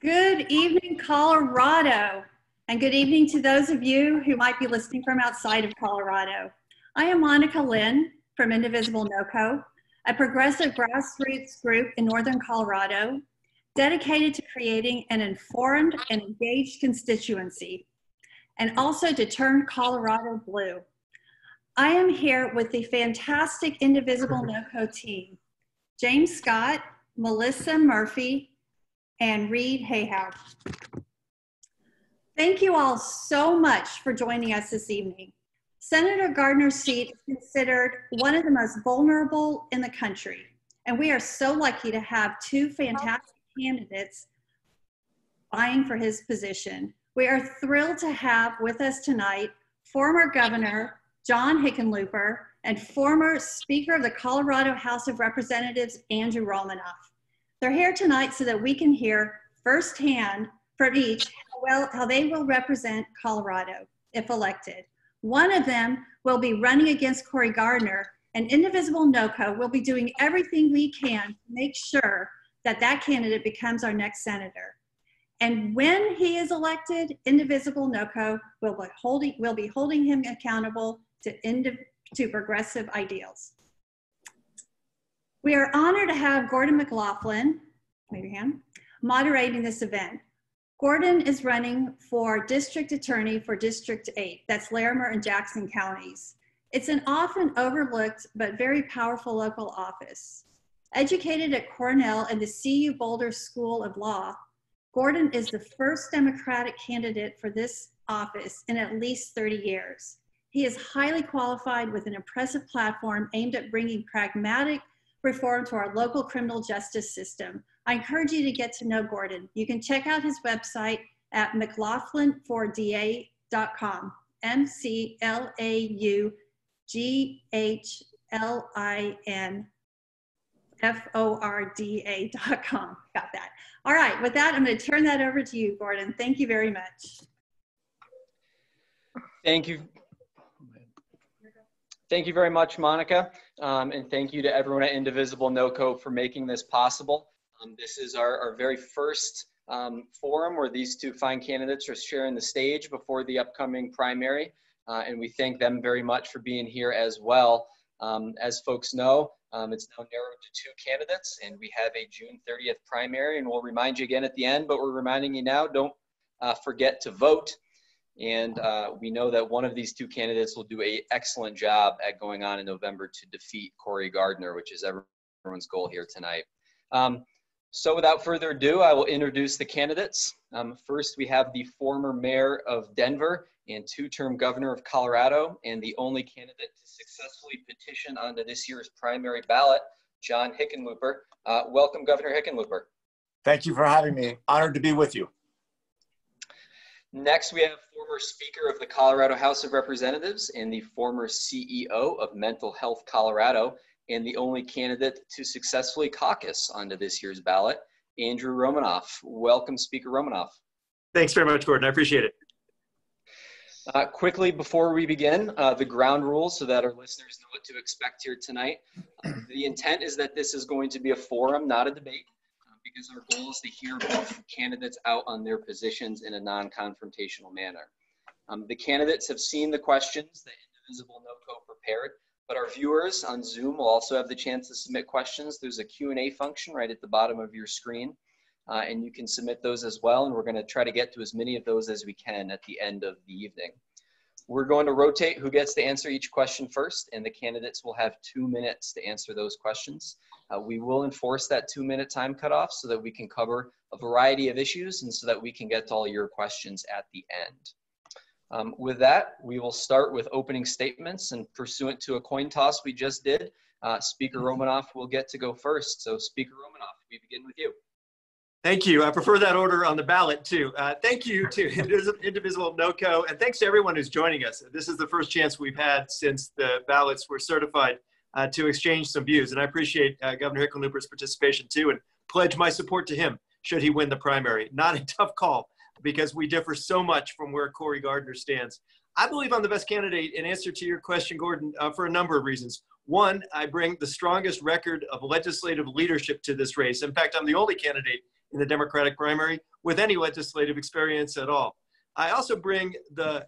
Good evening, Colorado, and good evening to those of you who might be listening from outside of Colorado. I am Lynn from Indivisible NoCo, a progressive grassroots group in Northern Colorado dedicated to creating an informed and engaged constituency and also to turn Colorado blue. I am here with the fantastic Indivisible NoCo team, James Scott, Melissa Murphy, and Reed Hayhow. Thank you all so much for joining us this evening. Senator Gardner's seat is considered one of the most vulnerable in the country, and we are so lucky to have two fantastic candidates vying for his position. We are thrilled to have with us tonight former Governor John Hickenlooper and former Speaker of the Colorado House of Representatives, Andrew Romanoff. They're here tonight so that we can hear firsthand from each how they will represent Colorado if elected. One of them will be running against Cory Gardner, and Indivisible NoCo will be doing everything we can to make sure that that candidate becomes our next senator. And when he is elected, Indivisible NoCo will be holding him accountable to progressive ideals. We are honored to have Gordon McLaughlin, wave your hand, moderating this event. Gordon is running for District Attorney for District 8, that's Larimer and Jackson counties. It's an often overlooked but very powerful local office. Educated at Cornell and the CU Boulder School of Law, Gordon is the first Democratic candidate for this office in at least 30 years. He is highly qualified with an impressive platform aimed at bringing pragmatic reform to our local criminal justice system. I encourage you to get to know Gordon. You can check out his website at mclaughlin4da.com, McLaughlin4da.com. Got that. All right, with that, I'm going to turn that over to you, Gordon. Thank you very much. Thank you. Thank you very much, Monica, and thank you to everyone at Indivisible NoCo for making this possible. This is our very first forum where these two fine candidates are sharing the stage before the upcoming primary, and we thank them very much for being here as well. As folks know, it's now narrowed to two candidates, and we have a June 30th primary, and we'll remind you again at the end, but we're reminding you now, don't forget to vote. And we know that one of these two candidates will do an excellent job at going on in November to defeat Cory Gardner, which is everyone's goal here tonight. So without further ado, I will introduce the candidates. First, we have the former mayor of Denver and two-term governor of Colorado, and the only candidate to successfully petition onto this year's primary ballot, John Hickenlooper. Welcome, Governor Hickenlooper. Thank you for having me. Honored to be with you. Next, we have former Speaker of the Colorado House of Representatives and the former CEO of Mental Health Colorado, and the only candidate to successfully caucus onto this year's ballot, Andrew Romanoff. Welcome, Speaker Romanoff. Thanks very much, Gordon. I appreciate it. Quickly, before we begin, the ground rules so that our listeners know what to expect here tonight. The intent is that this is going to be a forum, not a debate, because our goal is to hear both candidates out on their positions in a non-confrontational manner. The candidates have seen the questions that Indivisible NoCo prepared, but our viewers on Zoom will also have the chance to submit questions. There's a Q&A function right at the bottom of your screen, and you can submit those as well, and we're going to try to get to as many of those as we can at the end of the evening. We're going to rotate who gets to answer each question first, and the candidates will have 2 minutes to answer those questions. We will enforce that 2-minute time cutoff so that we can cover a variety of issues and so that we can get to all your questions at the end. With that, we will start with opening statements, and pursuant to a coin toss we just did, Speaker Romanoff will get to go first. So Speaker Romanoff, we begin with you. Thank you. I prefer that order on the ballot too. Thank you to Indivisible NoCo, and thanks to everyone who's joining us. This is the first chance we've had since the ballots were certified to exchange some views, and I appreciate Governor Hickenlooper's participation too, and pledge my support to him should he win the primary. Not a tough call, because we differ so much from where Cory Gardner stands. I believe I'm the best candidate in answer to your question, Gordon, for a number of reasons. One, I bring the strongest record of legislative leadership to this race. In fact, I'm the only candidate in the Democratic primary with any legislative experience at all. I also bring the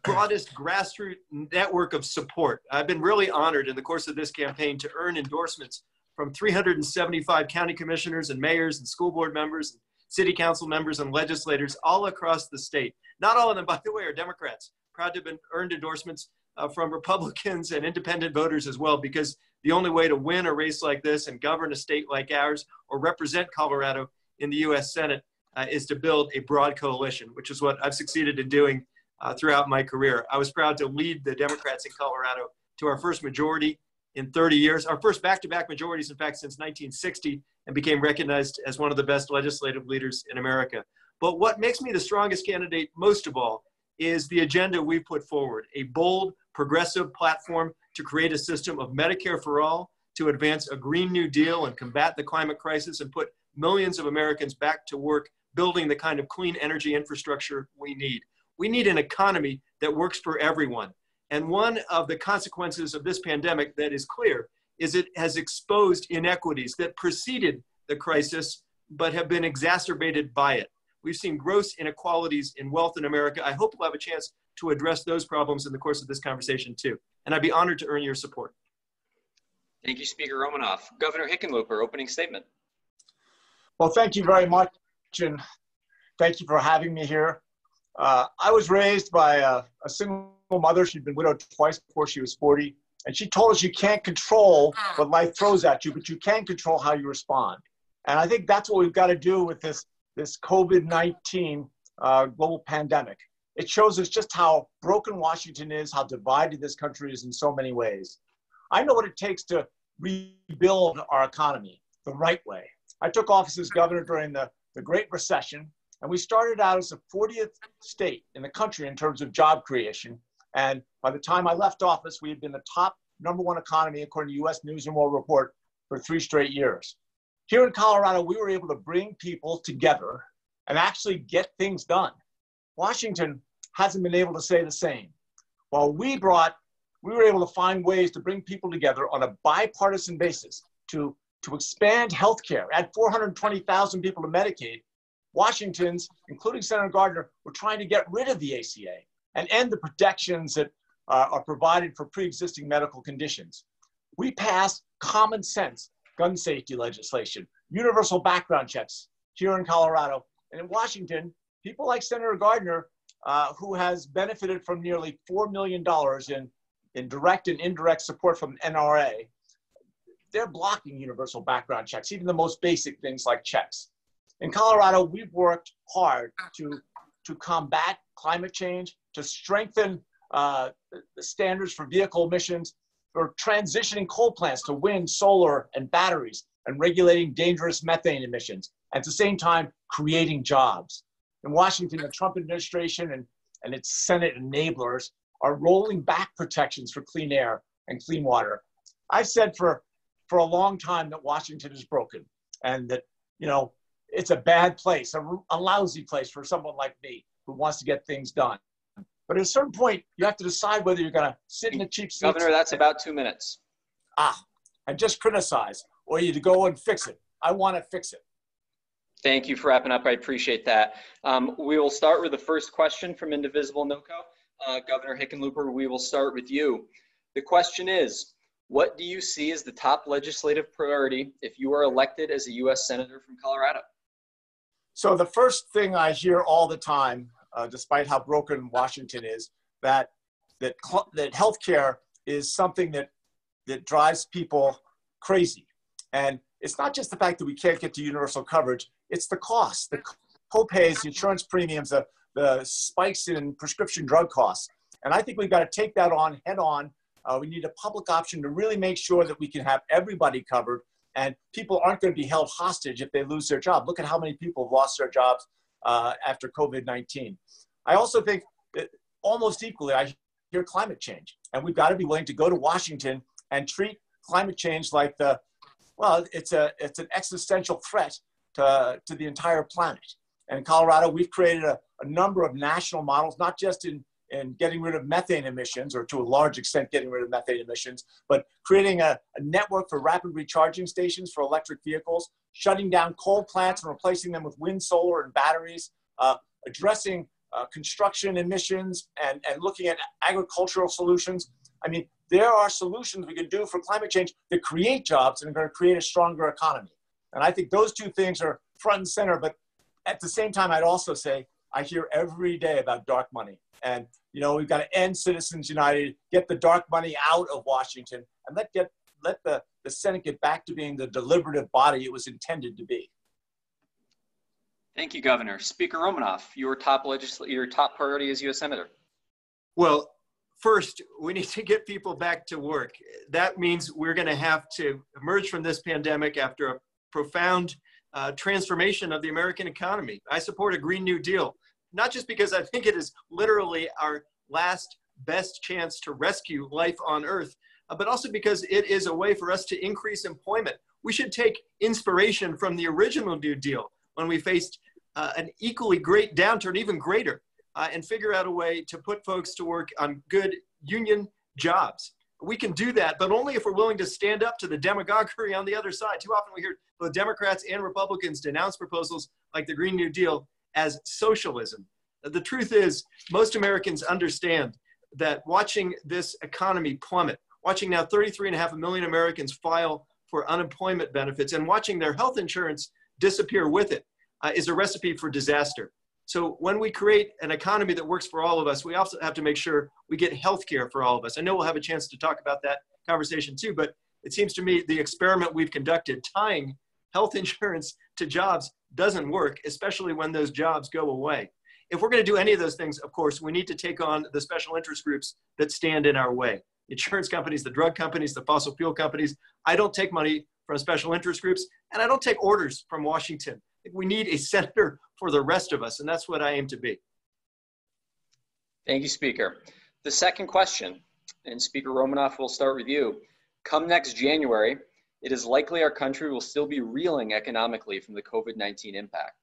broadest grassroots network of support. I've been really honored in the course of this campaign to earn endorsements from 375 county commissioners and mayors and school board members, and city council members and legislators all across the state. Not all of them, by the way, are Democrats. Proud to have been earned endorsements from Republicans and independent voters as well, because the only way to win a race like this and govern a state like ours or represent Colorado in the U.S. Senate is to build a broad coalition, which is what I've succeeded in doing throughout my career. I was proud to lead the Democrats in Colorado to our first majority in 30 years, our first back-to-back majorities, in fact, since 1960, and became recognized as one of the best legislative leaders in America. But what makes me the strongest candidate most of all is the agenda we've put forward, a bold, progressive platform to create a system of Medicare for all, to advance a Green New Deal and combat the climate crisis and put millions of Americans back to work building the kind of clean energy infrastructure we need. We need an economy that works for everyone. And one of the consequences of this pandemic that is clear is it has exposed inequities that preceded the crisis, but have been exacerbated by it. We've seen gross inequalities in wealth in America. I hope we'll have a chance to address those problems in the course of this conversation too. And I'd be honored to earn your support. Thank you, Speaker Romanoff. Governor Hickenlooper, opening statement. Well, thank you very much, and thank you for having me here. I was raised by a single mother. She'd been widowed twice before she was 40. And she told us you can't control what life throws at you, but you can control how you respond. And I think that's what we've got to do with this COVID-19 global pandemic. It shows us just how broken Washington is, how divided this country is in so many ways. I know what it takes to rebuild our economy the right way. I took office as governor during the Great Recession, and we started out as the 40th state in the country in terms of job creation. And by the time I left office, we had been the top #1 economy according to U.S. News and World Report for 3 straight years. Here in Colorado, we were able to bring people together and actually get things done. Washington hasn't been able to say the same. While we were able to find ways to bring people together on a bipartisan basis to expand healthcare, add 420,000 people to Medicaid. Washington's, including Senator Gardner, were trying to get rid of the ACA and end the protections that are provided for pre-existing medical conditions. We passed common sense gun safety legislation, universal background checks here in Colorado. And in Washington, people like Senator Gardner, who has benefited from nearly $4 million in direct and indirect support from NRA, they're blocking universal background checks, even the most basic things like checks. In Colorado, we've worked hard to combat climate change, to strengthen the standards for vehicle emissions, for transitioning coal plants to wind, solar, and batteries, and regulating dangerous methane emissions, at the same time creating jobs. In Washington, the Trump administration and its Senate enablers are rolling back protections for clean air and clean water. I've said for a long time that Washington is broken and that, it's a bad place, a lousy place for someone like me who wants to get things done. But at a certain point, you have to decide whether you're going to sit in the cheap seats. Governor, that's about 2 minutes. And just criticize, or you to go and fix it. I want to fix it. Thank you for wrapping up. I appreciate that. We will start with the first question from Indivisible NoCo. Governor Hickenlooper, we will start with you. The question is, what do you see as the top legislative priority if you are elected as a U.S. Senator from Colorado? So the first thing I hear all the time, despite how broken Washington is, that healthcare is something that drives people crazy. And it's not just the fact that we can't get to universal coverage, it's the cost, the co-pays, the insurance premiums, the spikes in prescription drug costs. And I think we've got to take that on head on. We need a public option to really make sure that we can have everybody covered, and people aren't going to be held hostage if they lose their job. Look at how many people have lost their jobs after COVID-19. I also think that almost equally, I hear climate change, and we've got to be willing to go to Washington and treat climate change like it's an existential threat to the entire planet. And in Colorado, we've created a number of national models, not just in getting rid of methane emissions, or to a large extent getting rid of methane emissions, but creating a network for rapid recharging stations for electric vehicles, shutting down coal plants and replacing them with wind, solar, and batteries, addressing construction emissions and looking at agricultural solutions. I mean, there are solutions we can do for climate change that create jobs and are going to create a stronger economy. And I think those two things are front and center. But at the same time, I'd also say I hear every day about dark money. And, you know, we've got to end Citizens United, get the dark money out of Washington, and let the Senate get back to being the deliberative body it was intended to be. Thank you, Governor. Speaker Romanoff, your top priority as U.S. Senator. Well, first, we need to get people back to work. That means we're going to have to emerge from this pandemic after a profound transformation of the American economy. I support a Green New Deal, not just because I think it is literally our last best chance to rescue life on Earth, but also because it is a way for us to increase employment. We should take inspiration from the original New Deal when we faced an equally great downturn, even greater, and figure out a way to put folks to work on good union jobs. We can do that, but only if we're willing to stand up to the demagoguery on the other side. Too often we hear both Democrats and Republicans denounce proposals like the Green New Deal as socialism. The truth is, most Americans understand that watching this economy plummet, watching now 33.5 million Americans file for unemployment benefits, and watching their health insurance disappear with it, is a recipe for disaster. So when we create an economy that works for all of us, we also have to make sure we get health care for all of us. I know we'll have a chance to talk about that conversation too, but it seems to me the experiment we've conducted tying health insurance to jobs doesn't work, especially when those jobs go away. If we're going to do any of those things, of course, we need to take on the special interest groups that stand in our way. The insurance companies, the drug companies, the fossil fuel companies. I don't take money from special interest groups, and I don't take orders from Washington. We need a senator for the rest of us, and that's what I aim to be. Thank you, Speaker. The second question, and Speaker Romanoff, will start with you. Come next January, it is likely our country will still be reeling economically from the COVID-19 impact.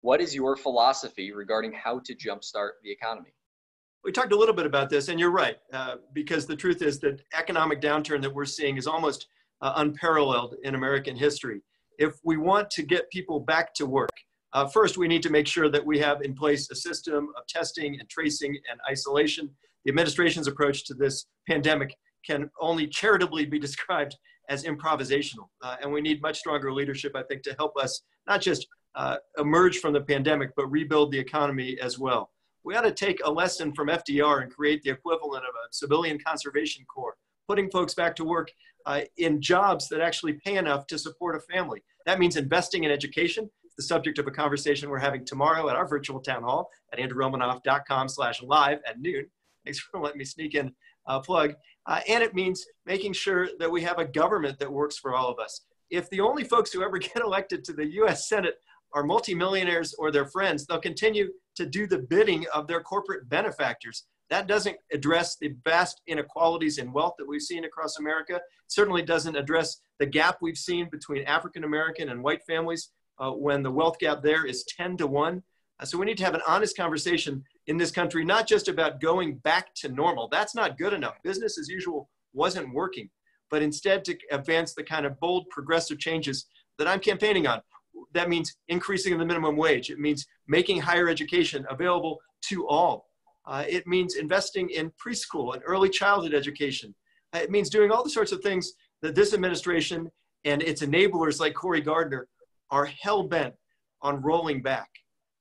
What is your philosophy regarding how to jumpstart the economy? We talked a little bit about this, and you're right, because the truth is that economic downturn that we're seeing is almost unparalleled in American history. If we want to get people back to work, first we need to make sure that we have in place a system of testing and tracing and isolation. The administration's approach to this pandemic can only charitably be described as improvisational, and we need much stronger leadership, I think, to help us not just emerge from the pandemic, but rebuild the economy as well. We ought to take a lesson from FDR and create the equivalent of a civilian conservation corps, putting folks back to work in jobs that actually pay enough to support a family. That means investing in education. It's the subject of a conversation we're having tomorrow at our virtual town hall at andrewromanoff.com/live at noon. Thanks for letting me sneak in a plug. And it means making sure that we have a government that works for all of us. If the only folks who ever get elected to the US Senate are multimillionaires or their friends, they'll continue to do the bidding of their corporate benefactors. That doesn't address the vast inequalities in wealth that we've seen across America. It certainly doesn't address the gap we've seen between African American and white families when the wealth gap there is 10 to 1. So we need to have an honest conversation in this country, not just about going back to normal. That's not good enough. Business as usual wasn't working, but instead to advance the kind of bold progressive changes that I'm campaigning on. That means increasing the minimum wage. It means making higher education available to all. It means investing in preschool and early childhood education. It means doing all the sorts of things that this administration and its enablers like Cory Gardner are hell-bent on rolling back.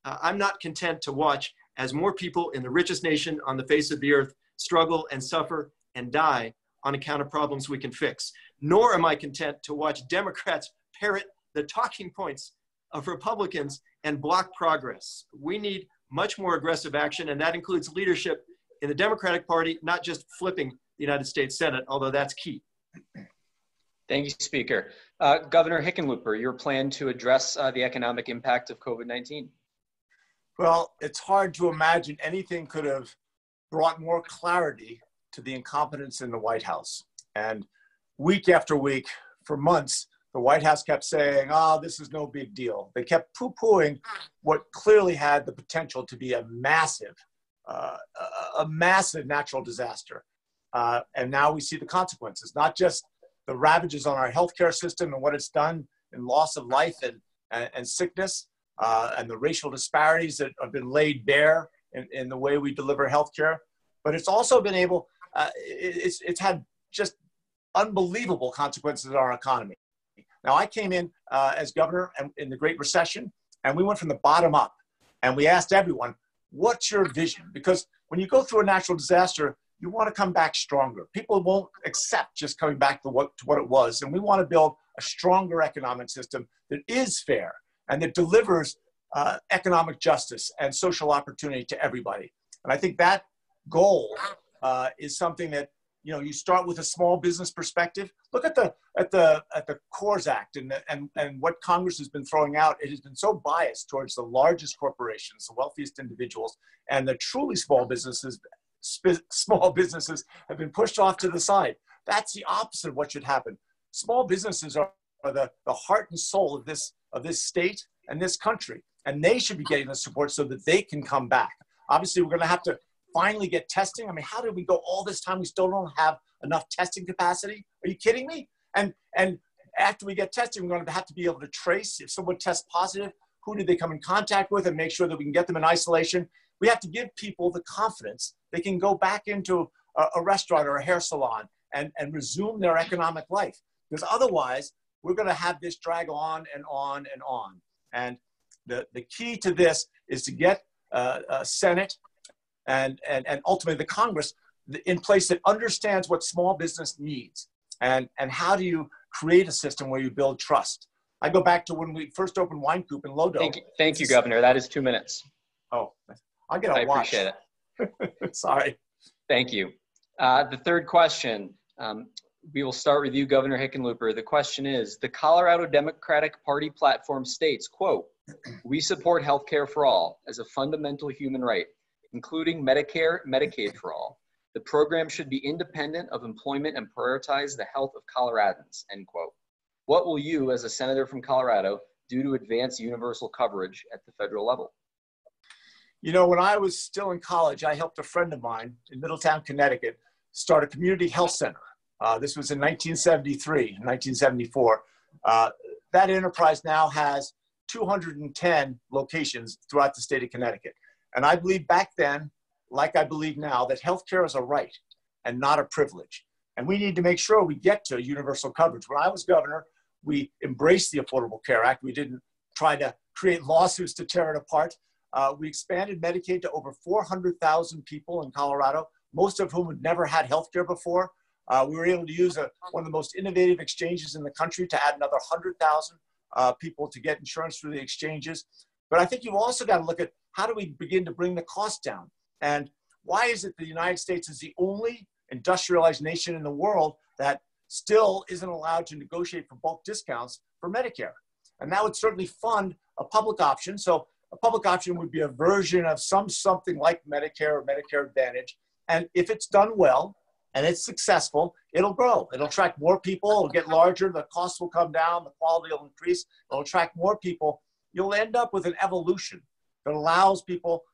I'm not content to watch as more people in the richest nation on the face of the earth struggle and suffer and die on account of problems we can fix. Nor am I content to watch Democrats parrot the talking points of Republicans and block progress. We need much more aggressive action, and that includes leadership in the Democratic Party, not just flipping the United States Senate, although that's key. Thank you, Speaker. Governor Hickenlooper, your plan to address the economic impact of COVID-19. Well, it's hard to imagine anything could have brought more clarity to the incompetence in the White House. And week after week, for months, the White House kept saying, oh, this is no big deal. They kept poo-pooing what clearly had the potential to be a massive natural disaster. And now we see the consequences, not just the ravages on our healthcare system and what it's done in loss of life and sickness, and the racial disparities that have been laid bare in the way we deliver healthcare. But it's also been able, it's had just unbelievable consequences in our economy. Now, I came in as governor in the Great Recession, and we went from the bottom up, and we asked everyone, what's your vision? Because when you go through a natural disaster, you want to come back stronger. People won't accept just coming back to what it was. And we want to build a stronger economic system that is fair and that delivers economic justice and social opportunity to everybody. And I think that goal is something that, you know, you start with a small business perspective. Look at the CORES Act and what Congress has been throwing out. It has been so biased towards the largest corporations, the wealthiest individuals, and the truly small businesses have been pushed off to the side. That's the opposite of what should happen. Small businesses are the heart and soul of this state and this country, and they should be getting the support so that they can come back. Obviously, we're going to have to finally get testing. I mean, how did we go all this time? We still don't have enough testing capacity. Are you kidding me? And after we get testing, we're going to have to be able to trace if someone tests positive, who did they come in contact with, and make sure that we can get them in isolation. We have to give people the confidence they can go back into a restaurant or a hair salon and resume their economic life. Because otherwise, we're going to have this drag on and on and on. And the key to this is to get a Senate and ultimately the Congress in place that understands what small business needs. And how do you create a system where you build trust? I go back to when we first opened Wine Coop in Lodo. Thank you, Governor. That is 2 minutes. Oh, I'll get a watch. I appreciate it. Sorry. Thank you. The third question, we will start with you, Governor Hickenlooper. The question is, the Colorado Democratic Party platform states, quote, "We support healthcare for all as a fundamental human right, including Medicare, Medicaid for all. The program should be independent of employment and prioritize the health of Coloradans," end quote. What will you, as a senator from Colorado, do to advance universal coverage at the federal level? You know, when I was still in college, I helped a friend of mine in Middletown, Connecticut, start a community health center. This was in 1973, 1974. That enterprise now has 210 locations throughout the state of Connecticut. And I believe back then, like I believe now, that healthcare is a right and not a privilege. And we need to make sure we get to universal coverage. When I was governor, we embraced the Affordable Care Act. We didn't try to create lawsuits to tear it apart. We expanded Medicaid to over 400,000 people in Colorado, most of whom had never had health care before. We were able to use one of the most innovative exchanges in the country to add another 100,000 people to get insurance through the exchanges. But I think you've also got to look at how do we begin to bring the cost down? And why is it the United States is the only industrialized nation in the world that still isn't allowed to negotiate for bulk discounts for Medicare? And that would certainly fund a public option. So a public option would be a version of something like Medicare or Medicare Advantage. And if it's done well and it's successful, it'll grow. It'll attract more people. It'll get larger. The costs will come down. The quality will increase. It'll attract more people. You'll end up with an evolution that allows people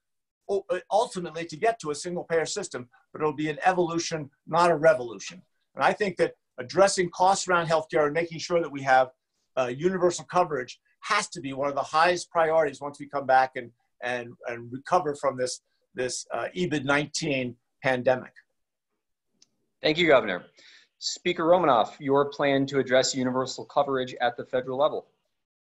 ultimately to get to a single payer system, but it'll be an evolution, not a revolution. And I think that addressing costs around healthcare and making sure that we have universal coverage has to be one of the highest priorities once we come back and recover from this COVID-19 pandemic. Thank you, Governor. Speaker Romanoff, your plan to address universal coverage at the federal level.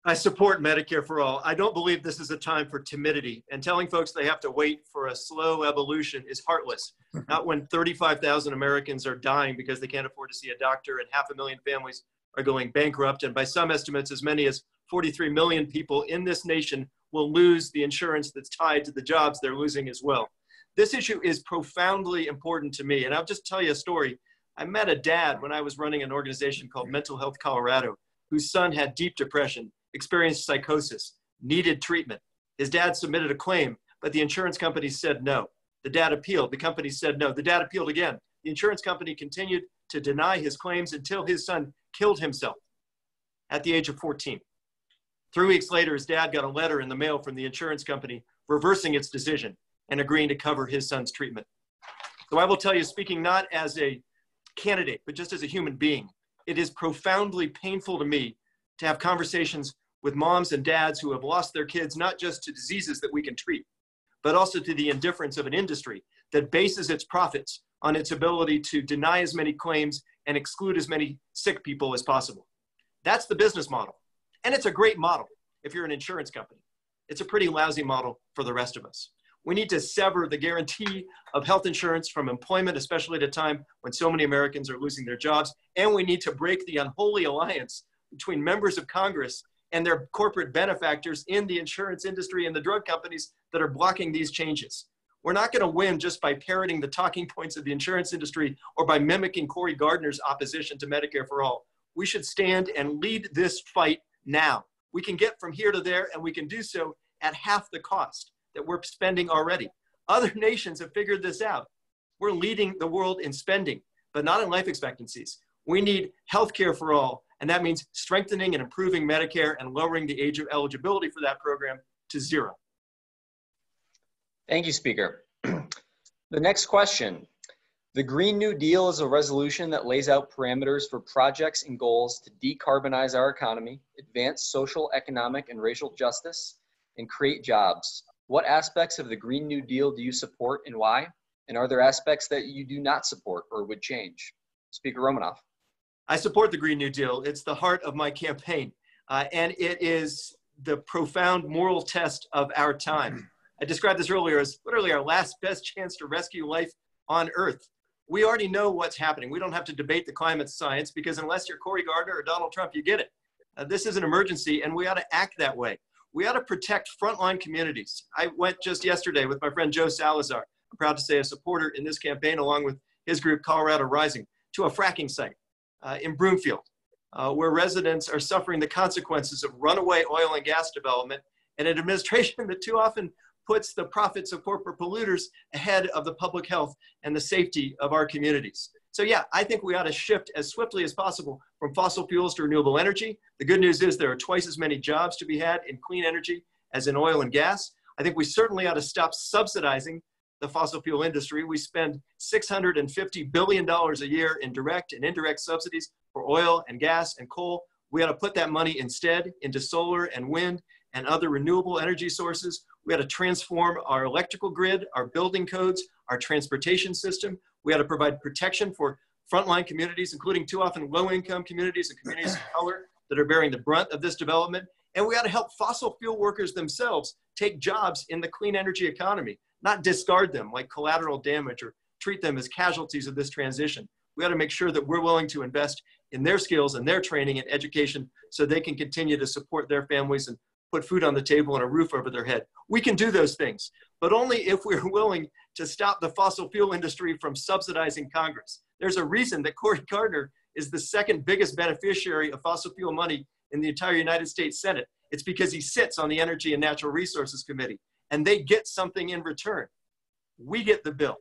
I support Medicare for all. I don't believe this is a time for timidity, and telling folks they have to wait for a slow evolution is heartless. Not when 35,000 Americans are dying because they can't afford to see a doctor and 500,000 families are going bankrupt. And by some estimates, as many as 43 million people in this nation will lose the insurance that's tied to the jobs they're losing as well. This issue is profoundly important to me. And I'll just tell you a story. I met a dad when I was running an organization called Mental Health Colorado, whose son had deep depression, experienced psychosis, needed treatment. His dad submitted a claim, but the insurance company said no. The dad appealed. The company said no. The dad appealed again. The insurance company continued to deny his claims until his son killed himself at the age of 14. 3 weeks later, his dad got a letter in the mail from the insurance company reversing its decision and agreeing to cover his son's treatment. So I will tell you, speaking not as a candidate, but just as a human being, it is profoundly painful to me to have conversations with moms and dads who have lost their kids, not just to diseases that we can treat, but also to the indifference of an industry that bases its profits on its ability to deny as many claims and exclude as many sick people as possible. That's the business model. And it's a great model if you're an insurance company. It's a pretty lousy model for the rest of us. We need to sever the guarantee of health insurance from employment, especially at a time when so many Americans are losing their jobs. And we need to break the unholy alliance between members of Congress and their corporate benefactors in the insurance industry and the drug companies that are blocking these changes. We're not going to win just by parroting the talking points of the insurance industry or by mimicking Cory Gardner's opposition to Medicare for All. We should stand and lead this fight now. We can get from here to there, and we can do so at half the cost that we're spending already. Other nations have figured this out. We're leading the world in spending, but not in life expectancies. We need healthcare for all, and that means strengthening and improving Medicare and lowering the age of eligibility for that program to 0. Thank you, Speaker. The next question. The Green New Deal is a resolution that lays out parameters for projects and goals to decarbonize our economy, advance social, economic, and racial justice, and create jobs. What aspects of the Green New Deal do you support and why? And are there aspects that you do not support or would change? Speaker Romanoff. I support the Green New Deal. It's the heart of my campaign, and it is the profound moral test of our time. I described this earlier as literally our last best chance to rescue life on Earth. We already know what's happening. We don't have to debate the climate science because unless you're Cory Gardner or Donald Trump, you get it. This is an emergency, and we ought to act that way. We ought to protect frontline communities. I went just yesterday with my friend Joe Salazar, I'm proud to say a supporter in this campaign, along with his group Colorado Rising, to a fracking site in Broomfield, where residents are suffering the consequences of runaway oil and gas development and an administration that too often puts the profits of corporate polluters ahead of the public health and the safety of our communities. So yeah, I think we ought to shift as swiftly as possible from fossil fuels to renewable energy. The good news is there are twice as many jobs to be had in clean energy as in oil and gas. I think we certainly ought to stop subsidizing the fossil fuel industry. We spend $650 billion a year in direct and indirect subsidies for oil and gas and coal. We ought to put that money instead into solar and wind and other renewable energy sources. We ought to transform our electrical grid, our building codes, our transportation system. We ought to provide protection for frontline communities, including too often low-income communities and communities of color that are bearing the brunt of this development. And we ought to help fossil fuel workers themselves take jobs in the clean energy economy, not discard them like collateral damage or treat them as casualties of this transition. We ought to make sure that we're willing to invest in their skills and their training and education so they can continue to support their families and put food on the table and a roof over their head. We can do those things, but only if we're willing to stop the fossil fuel industry from subsidizing Congress. There's a reason that Cory Gardner is the second biggest beneficiary of fossil fuel money in the entire United States Senate. It's because he sits on the Energy and Natural Resources Committee, and they get something in return. We get the bill.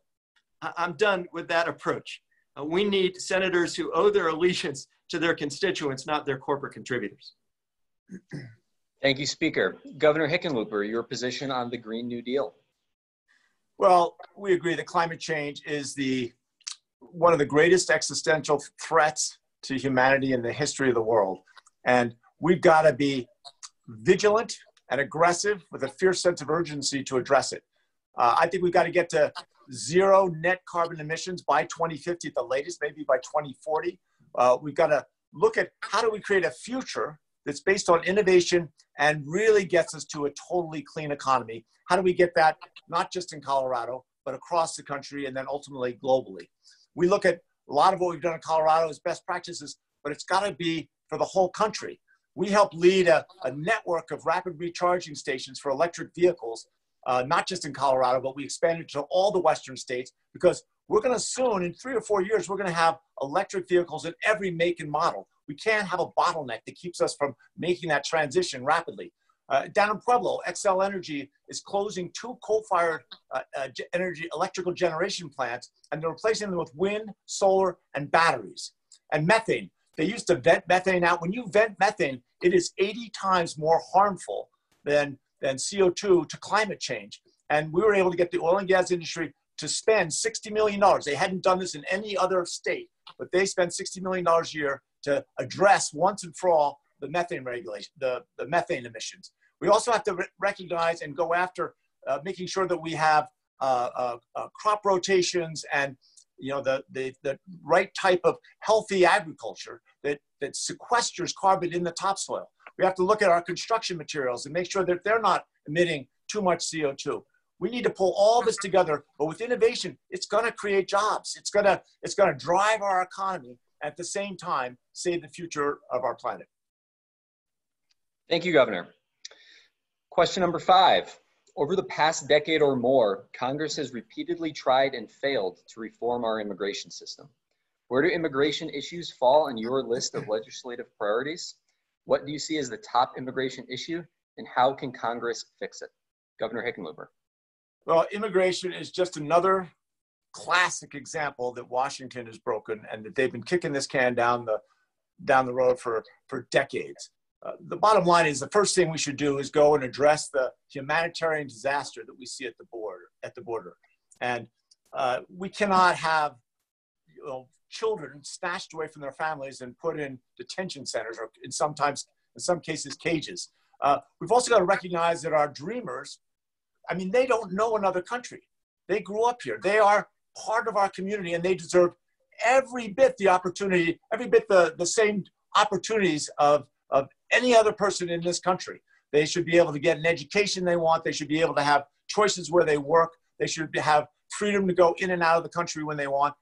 I'm done with that approach. We need senators who owe their allegiance to their constituents, not their corporate contributors. Thank you, Speaker. Governor Hickenlooper, your position on the Green New Deal. Well, we agree that climate change is one of the greatest existential threats to humanity in the history of the world. And we've got to be vigilant and aggressive with a fierce sense of urgency to address it. I think we've got to get to 0 net carbon emissions by 2050 at the latest, maybe by 2040. We've got to look at how do we create a future that's based on innovation and really gets us to a totally clean economy. How do we get that not just in Colorado, but across the country and then ultimately globally? We look at a lot of what we've done in Colorado as best practices, but it's got to be for the whole country. We help lead a network of rapid recharging stations for electric vehicles, not just in Colorado, but we expanded to all the Western states because we're going to soon, in 3 or 4 years, we're going to have electric vehicles in every make and model. We can't have a bottleneck that keeps us from making that transition rapidly. Down in Pueblo, Xcel Energy is closing 2 coal-fired electrical generation plants, and they're replacing them with wind, solar, and batteries. And methane. They used to vent methane out. When you vent methane, it is 80 times more harmful than CO2 to climate change. And we were able to get the oil and gas industry to spend $60 million. They hadn't done this in any other state, but they spent $60 million a year to address once and for all methane regulation, the methane emissions. We also have to recognize and go after making sure that we have crop rotations and the right type of healthy agriculture that sequesters carbon in the topsoil. We have to look at our construction materials and make sure that they're not emitting too much CO2. We need to pull all this together, but with innovation, it's going to create jobs. It's going to drive our economy, at the same time save the future of our planet. Thank you, Governor. Question number 5. Over the past decade or more, Congress has repeatedly tried and failed to reform our immigration system. Where do immigration issues fall on your list of legislative priorities? What do you see as the top immigration issue, and how can Congress fix it? Governor Hickenlooper. Well, immigration is just another classic example that Washington is broken and that they've been kicking this can down the road for decades. The bottom line is the first thing we should do is go and address the humanitarian disaster that we see at the border. And we cannot have children snatched away from their families and put in detention centers, or in some cases cages. We've also got to recognize that our dreamers, they don't know another country. They grew up here. They are part of our community, and they deserve every bit the same opportunities of any other person in this country. They should be able to get an education they want. They should be able to have choices where they work. They should have freedom to go in and out of the country when they want.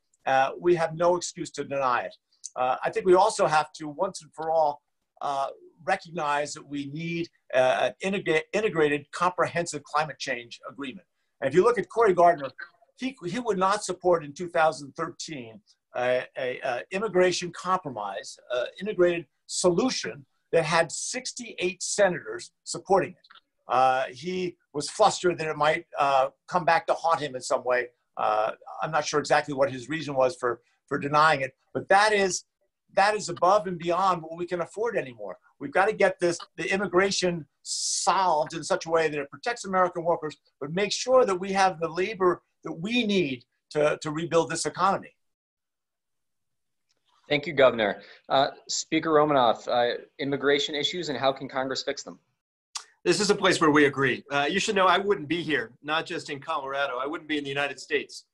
We have no excuse to deny it. I think we also have to, once and for all, recognize that we need an integrated, comprehensive climate change agreement. And if you look at Cory Gardner, he would not support in 2013 a immigration compromise, integrated solution that had 68 senators supporting it. He was flustered that it might come back to haunt him in some way. I'm not sure exactly what his reason was for denying it, but that is above and beyond what we can afford anymore. We've got to get the immigration solved in such a way that it protects American workers, but make sure that we have the labor that we need to rebuild this economy. Thank you, Governor. Speaker Romanoff, immigration issues and how can Congress fix them? This is a place where we agree. You should know I wouldn't be here, not just in Colorado. I wouldn't be in the United States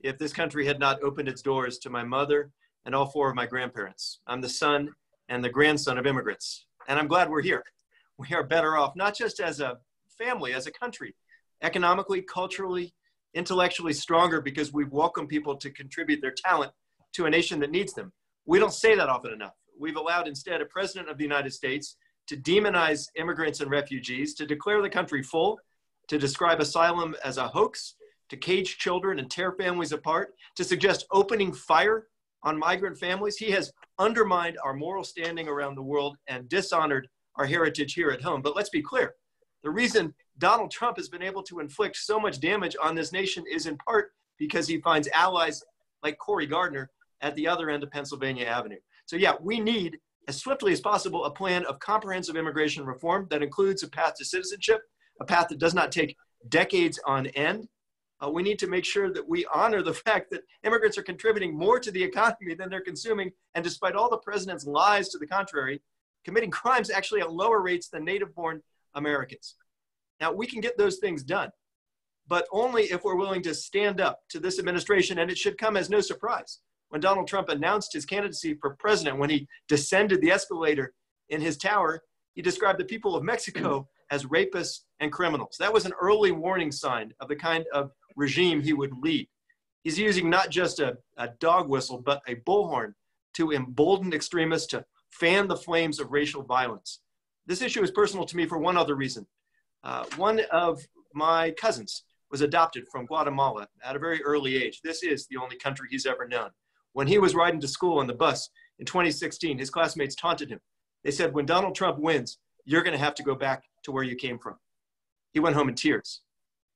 if this country had not opened its doors to my mother and all 4 of my grandparents. I'm the son and the grandson of immigrants, and I'm glad we're here. We are better off, not just as a family, as a country, economically, culturally, intellectually stronger because we've welcomed people to contribute their talent to a nation that needs them. We don't say that often enough. We've allowed instead a president of the United States to demonize immigrants and refugees, to declare the country full, to describe asylum as a hoax, to cage children and tear families apart, to suggest opening fire on migrant families. He has undermined our moral standing around the world and dishonored our heritage here at home. But let's be clear. The reason Donald Trump has been able to inflict so much damage on this nation is in part because he finds allies like Cory Gardner at the other end of Pennsylvania Avenue. So yeah, we need, as swiftly as possible, a plan of comprehensive immigration reform that includes a path to citizenship, a path that does not take decades on end. We need to make sure that we honor the fact that immigrants are contributing more to the economy than they're consuming, and despite all the president's lies to the contrary, committing crimes actually at lower rates than native-born Americans. Now, we can get those things done, but only if we're willing to stand up to this administration, and it should come as no surprise. When Donald Trump announced his candidacy for president, when he descended the escalator in his tower, he described the people of Mexico as rapists and criminals. That was an early warning sign of the kind of regime he would lead. He's using not just a dog whistle, but a bullhorn to embolden extremists to fan the flames of racial violence. This issue is personal to me for one other reason. One of my cousins was adopted from Guatemala at a very early age. This is the only country he's ever known. When he was riding to school on the bus in 2016, his classmates taunted him. They said, when Donald Trump wins, you're going to have to go back to where you came from. He went home in tears.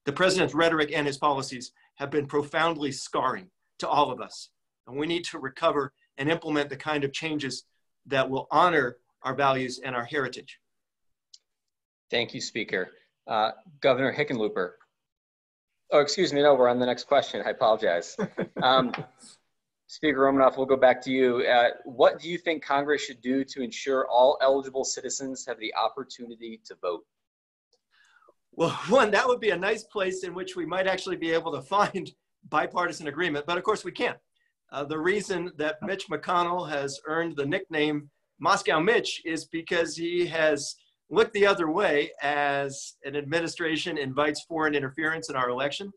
The president's rhetoric and his policies have been profoundly scarring to all of us. And we need to recover and implement the kind of changes that will honor our values and our heritage. Thank you, Speaker. Governor Hickenlooper. Oh, excuse me. No, we're on the next question. I apologize. Speaker Romanoff, we'll go back to you. What do you think Congress should do to ensure all eligible citizens have the opportunity to vote? Well, one, that would be a nice place in which we might actually be able to find bipartisan agreement, but of course we can't. The reason that Mitch McConnell has earned the nickname Moscow Mitch is because he has looked the other way as an administration invites foreign interference in our elections.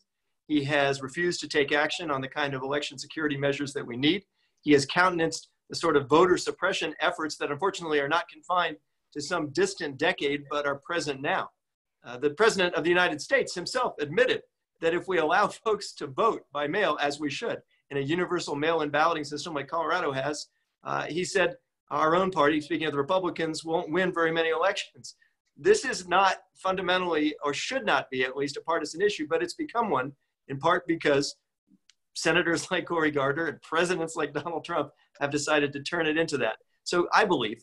He has refused to take action on the kind of election security measures that we need. He has countenanced the sort of voter suppression efforts that unfortunately are not confined to some distant decade, but are present now. The President of the United States himself admitted that if we allow folks to vote by mail, as we should, in a universal mail-in balloting system like Colorado has, he said our own party, speaking of the Republicans, won't win very many elections. This is not fundamentally, or should not be at least, a partisan issue, but it's become one, in part because senators like Cory Gardner and presidents like Donald Trump have decided to turn it into that. So I believe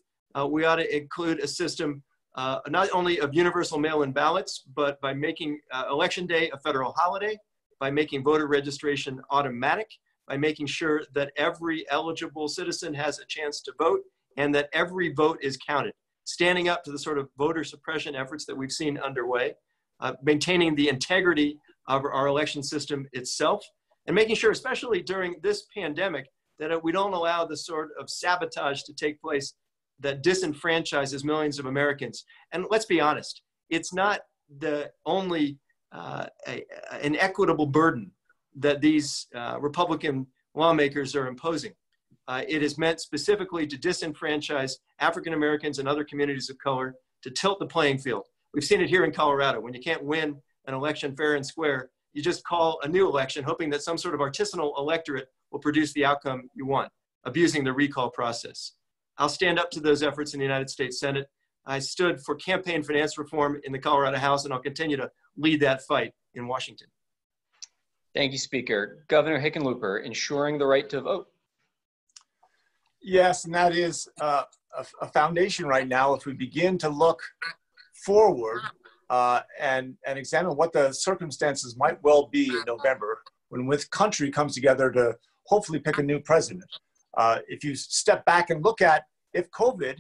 we ought to include a system not only of universal mail-in ballots, but by making Election Day a federal holiday, by making voter registration automatic, by making sure that every eligible citizen has a chance to vote and that every vote is counted, standing up to the sort of voter suppression efforts that we've seen underway, maintaining the integrity of our election system itself, and making sure, especially during this pandemic, that we don't allow the sort of sabotage to take place that disenfranchises millions of Americans. And let's be honest, it's not the only an equitable burden that these Republican lawmakers are imposing. It is meant specifically to disenfranchise African Americans and other communities of color, to tilt the playing field. We've seen it here in Colorado. When you can't win an election fair and square, you just call a new election, hoping that some sort of artisanal electorate will produce the outcome you want, abusing the recall process. I'll stand up to those efforts in the United States Senate. I stood for campaign finance reform in the Colorado House, and I'll continue to lead that fight in Washington. Thank you, Speaker. Governor Hickenlooper, ensuring the right to vote. Yes, and that is a foundation right now. If we begin to look forward and examine what the circumstances might well be in November, when the country comes together to hopefully pick a new president. If you step back and look at if COVID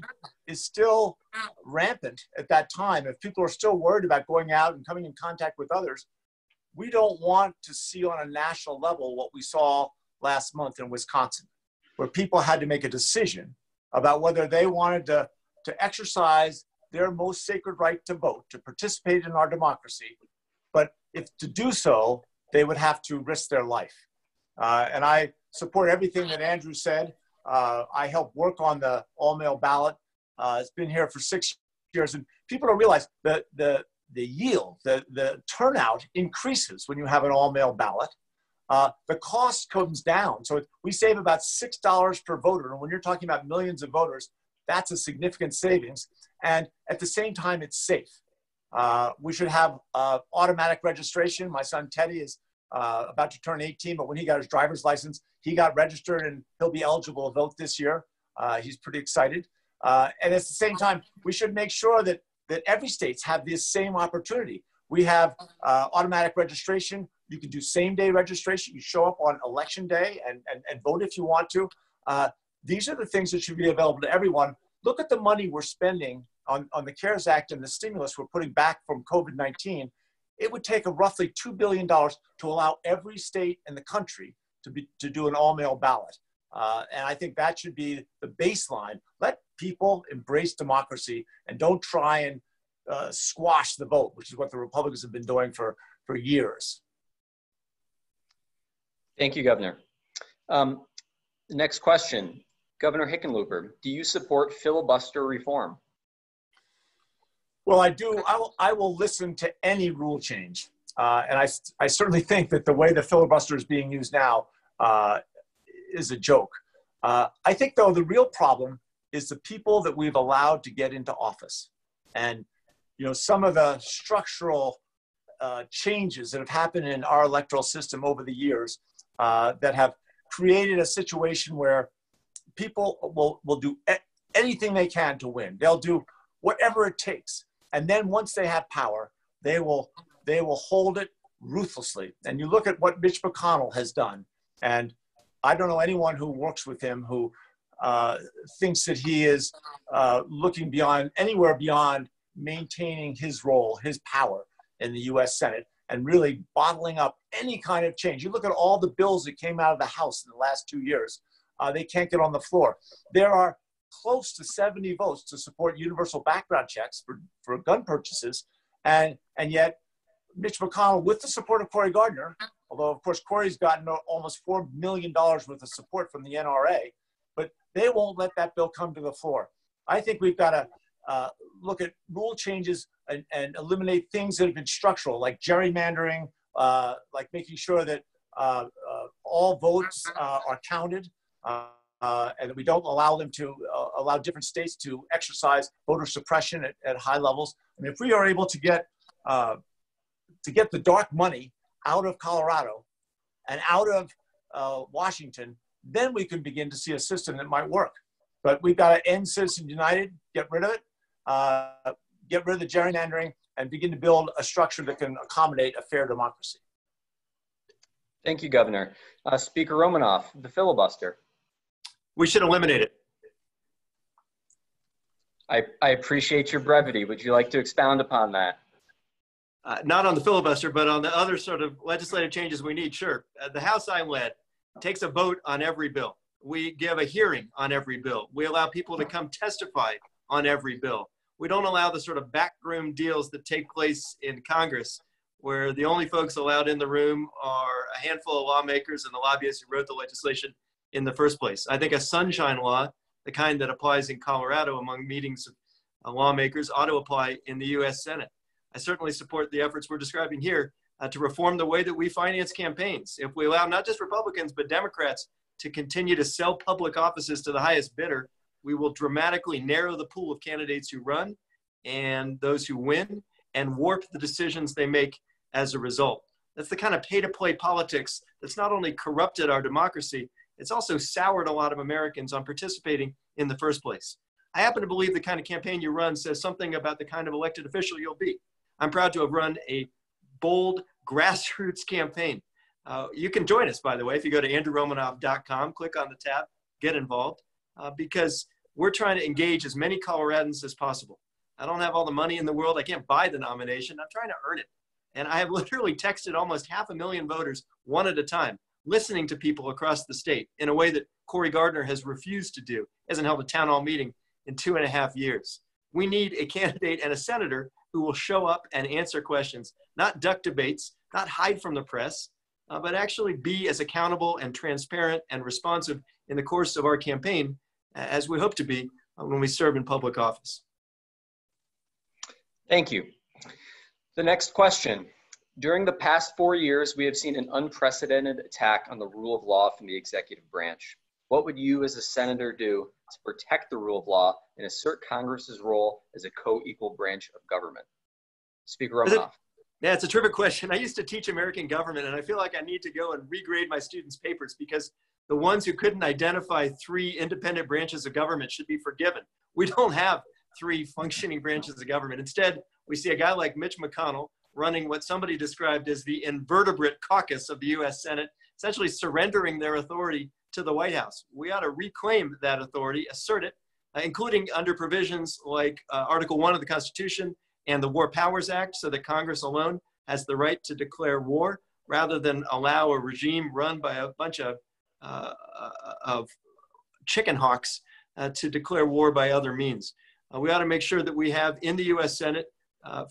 is still rampant at that time, if people are still worried about going out and coming in contact with others, we don't want to see on a national level what we saw last month in Wisconsin, where people had to make a decision about whether they wanted to exercise their most sacred right to vote, to participate in our democracy. But if to do so, they would have to risk their life. And I support everything that Andrew said. I helped work on the all-mail ballot. It's been here for 6 years, and people don't realize that the yield, the turnout increases when you have an all-mail ballot. The cost comes down. So we save about $6 per voter. And when you're talking about millions of voters, that's a significant savings. And at the same time, it's safe. We should have automatic registration. My son Teddy is about to turn 18, but when he got his driver's license, he got registered and he'll be eligible to vote this year. He's pretty excited. And at the same time, we should make sure that every states have this same opportunity. We have automatic registration. You can do same-day registration. You show up on election day and vote if you want to. These are the things that should be available to everyone. Look at the money we're spending on the CARES Act and the stimulus we're putting back from COVID-19. It would take roughly $2 billion to allow every state in the country to do an all-mail ballot. And I think that should be the baseline. Let people embrace democracy and don't try and squash the vote, which is what the Republicans have been doing for years. Thank you, Governor. Next question. Governor Hickenlooper, do you support filibuster reform? Well, I do. I will listen to any rule change. And I certainly think that the way the filibuster is being used now is a joke. I think, though, the real problem is the people that we've allowed to get into office. And, you know, some of the structural changes that have happened in our electoral system over the years that have created a situation where people will do anything they can to win. They'll do whatever it takes. And then once they have power, they will hold it ruthlessly. And you look at what Mitch McConnell has done. And I don't know anyone who works with him who thinks that he is looking anywhere beyond maintaining his role, his power in the U.S. Senate, and really bottling up any kind of change. You look at all the bills that came out of the House in the last 2 years, they can't get on the floor. There are close to 70 votes to support universal background checks for gun purchases, and yet Mitch McConnell, with the support of Cory Gardner, although of course Cory's gotten almost $4 million worth of support from the NRA, but they won't let that bill come to the floor. I think we've got to look at rule changes and eliminate things that have been structural, like gerrymandering, like making sure that all votes are counted, and that we don't allow them to allow different states to exercise voter suppression at high levels. I mean, if we are able to get the dark money out of Colorado and out of Washington, then we can begin to see a system that might work. But we've got to end Citizens United, get rid of it, get rid of the gerrymandering, and begin to build a structure that can accommodate a fair democracy. Thank you, Governor. Speaker Romanoff, the filibuster. We should eliminate it. I appreciate your brevity. Would you like to expound upon that? Not on the filibuster, but on the other sort of legislative changes we need, sure. The House I led takes a vote on every bill. We give a hearing on every bill. We allow people to come testify on every bill. We don't allow the sort of backroom deals that take place in Congress, where the only folks allowed in the room are a handful of lawmakers and the lobbyists who wrote the legislation in the first place. I think a sunshine law, the kind that applies in Colorado among meetings of lawmakers, ought to apply in the U.S. Senate. I certainly support the efforts we're describing here to reform the way that we finance campaigns. If we allow not just Republicans, but Democrats to continue to sell public offices to the highest bidder, we will dramatically narrow the pool of candidates who run and those who win, and warp the decisions they make as a result. That's the kind of pay-to-play politics that's not only corrupted our democracy, it's also soured a lot of Americans on participating in the first place. I happen to believe the kind of campaign you run says something about the kind of elected official you'll be. I'm proud to have run a bold grassroots campaign. You can join us, by the way, if you go to andrewromanoff.com, click on the tab, get involved, because we're trying to engage as many Coloradans as possible. I don't have all the money in the world. I can't buy the nomination. I'm trying to earn it. And I have literally texted almost 500,000 voters one at a time, listening to people across the state in a way that Cory Gardner has refused to do. He hasn't held a town hall meeting in 2.5 years. We need a candidate and a senator who will show up and answer questions, not duck debates, not hide from the press, but actually be as accountable and transparent and responsive in the course of our campaign as we hope to be when we serve in public office. Thank you. The next question. During the past 4 years, we have seen an unprecedented attack on the rule of law from the executive branch. What would you as a senator do to protect the rule of law and assert Congress's role as a co-equal branch of government? Speaker Romanoff. Yeah, it's a terrific question. I used to teach American government, and I feel like I need to go and regrade my students' papers because the ones who couldn't identify 3 independent branches of government should be forgiven. We don't have 3 functioning branches of government. Instead, we see a guy like Mitch McConnell running what somebody described as the invertebrate caucus of the U.S. Senate, essentially surrendering their authority to the White House. We ought to reclaim that authority, assert it, including under provisions like Article 1 of the Constitution and the War Powers Act, so that Congress alone has the right to declare war, rather than allow a regime run by a bunch of chicken hawks to declare war by other means. We ought to make sure that we have in the U.S. Senate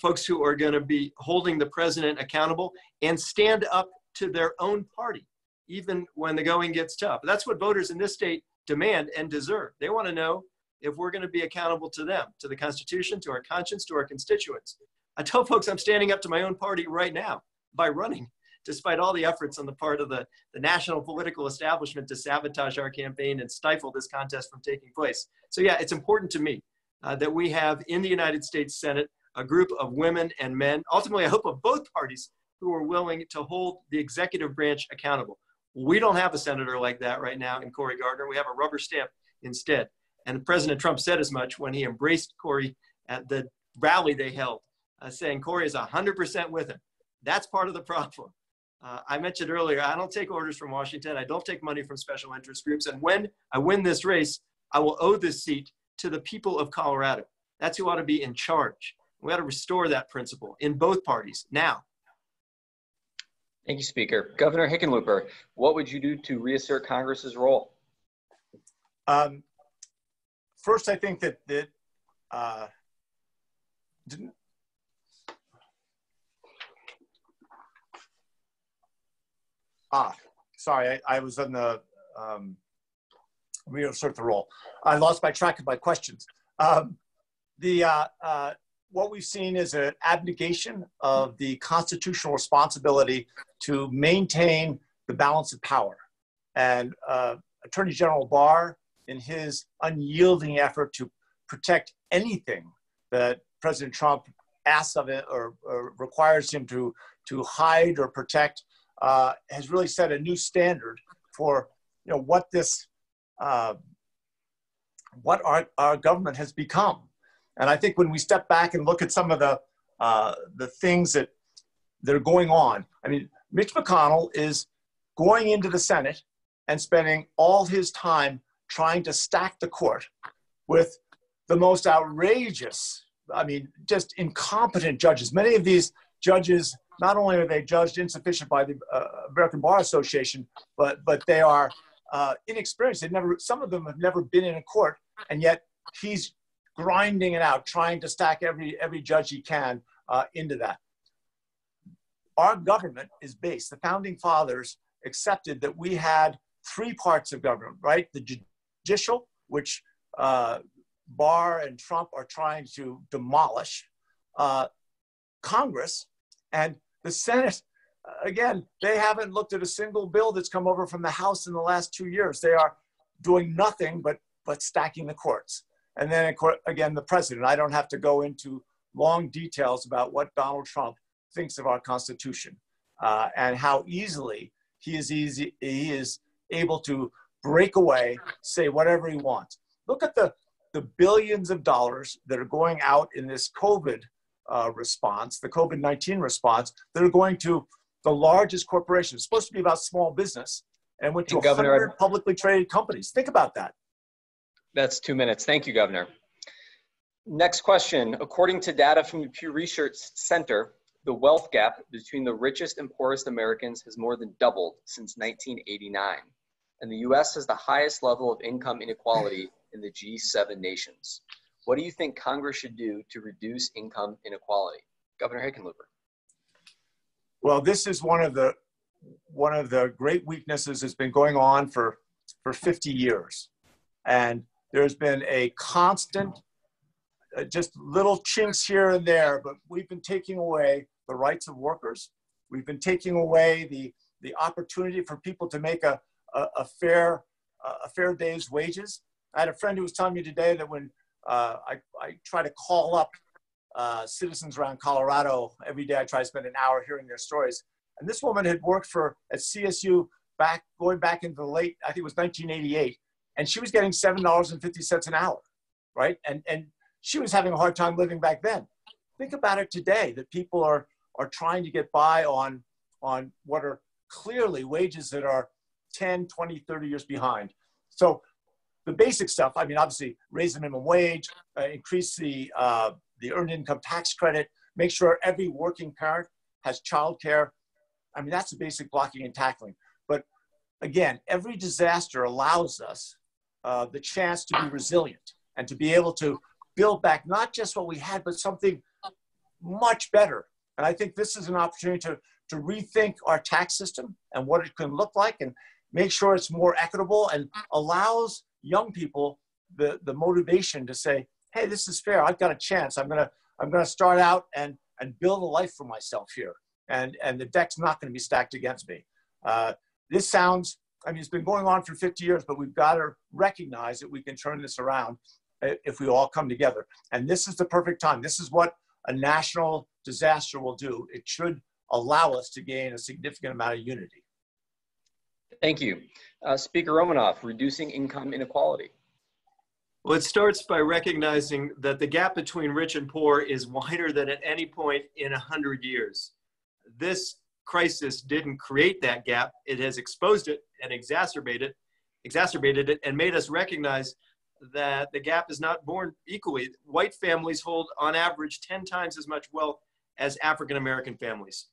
folks who are going to be holding the president accountable and stand up to their own party, even when the going gets tough. That's what voters in this state demand and deserve. They want to know if we're going to be accountable to them, to the Constitution, to our conscience, to our constituents. I tell folks I'm standing up to my own party right now by running, despite all the efforts on the part of the national political establishment to sabotage our campaign and stifle this contest from taking place. So yeah, it's important to me that we have in the United States Senate a group of women and men, ultimately I hope of both parties, who are willing to hold the executive branch accountable. We don't have a senator like that right now in Cory Gardner. We have a rubber stamp instead. And President Trump said as much when he embraced Cory at the rally they held, saying Cory is 100% with him. That's part of the problem. I mentioned earlier, I don't take orders from Washington. I don't take money from special interest groups. And when I win this race, I will owe this seat to the people of Colorado. That's who ought to be in charge. We ought to restore that principle in both parties now. Thank you, Speaker. Governor Hickenlooper, what would you do to reassert Congress's role? First, I think that sorry, I was on the reassert the role. I lost my track of my questions. What we've seen is an abnegation of the constitutional responsibility to maintain the balance of power. And Attorney General Barr, in his unyielding effort to protect anything that President Trump asks of it or requires him to hide or protect, has really set a new standard for what this what our government has become. And I think when we step back and look at some of the things that are going on, I mean, Mitch McConnell is going into the Senate and spending all his time trying to stack the court with the most outrageous, I mean, just incompetent judges. Many of these judges, not only are they judged insufficient by the American Bar Association, but they are inexperienced. Some of them have never been in a court, and yet he's grinding it out, trying to stack every judge he can into that. Our government is based, the founding fathers accepted that we had three parts of government, right? The judicial, which Barr and Trump are trying to demolish, Congress, and the Senate. Again, they haven't looked at a single bill that's come over from the House in the last 2 years. They are doing nothing but stacking the courts. And then, again, the president. I don't have to go into long details about what Donald Trump thinks of our Constitution and how easily he is able to break away, say whatever he wants. Look at the billions of dollars that are going out in this COVID response, the COVID-19 response, that are going to the largest corporations. It's supposed to be about small business, and went to 100 publicly traded companies. Think about that. That's 2 minutes. Thank you, Governor. Next question. According to data from the Pew Research Center, the wealth gap between the richest and poorest Americans has more than doubled since 1989. And the U.S. has the highest level of income inequality in the G7 nations. What do you think Congress should do to reduce income inequality? Governor Hickenlooper. Well, this is one of the great weaknesses that's been going on for 50 years. And there's been a constant, just little chinks here and there, but we've been taking away the rights of workers. We've been taking away the opportunity for people to make a fair day's wages. I had a friend who was telling me today that when I try to call up citizens around Colorado every day, I try to spend an hour hearing their stories. And this woman had worked at CSU going back into the late, I think it was 1988. And she was getting $7.50 an hour, right? And she was having a hard time living back then. Think about it today, that people are trying to get by on what are clearly wages that are 10, 20, 30 years behind. So the basic stuff, I mean, obviously raise the minimum wage, increase the earned income tax credit, make sure every working parent has childcare. I mean, that's the basic blocking and tackling. But again, every disaster allows us the chance to be resilient and to be able to build back not just what we had, but something much better. And I think this is an opportunity to rethink our tax system and what it can look like, and make sure it's more equitable and allows young people the motivation to say, hey, this is fair. I've got a chance. I'm gonna start out and build a life for myself here. And the deck's not gonna be stacked against me. This sounds, I mean, it's been going on for 50 years, but we've got to recognize that we can turn this around if we all come together. And this is the perfect time. This is what a national disaster will do. It should allow us to gain a significant amount of unity. Thank you. Speaker Romanoff, reducing income inequality. Well, it starts by recognizing that the gap between rich and poor is wider than at any point in 100 years. This crisis didn't create that gap. It has exposed it and exacerbated it and made us recognize that the gap is not born equally. White families hold on average 10 times as much wealth as African-American families.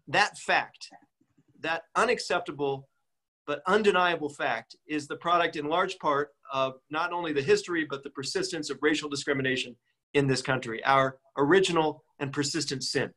That fact, that unacceptable but undeniable fact, is the product in large part of not only the history, but the persistence of racial discrimination in this country, our original and persistent sin.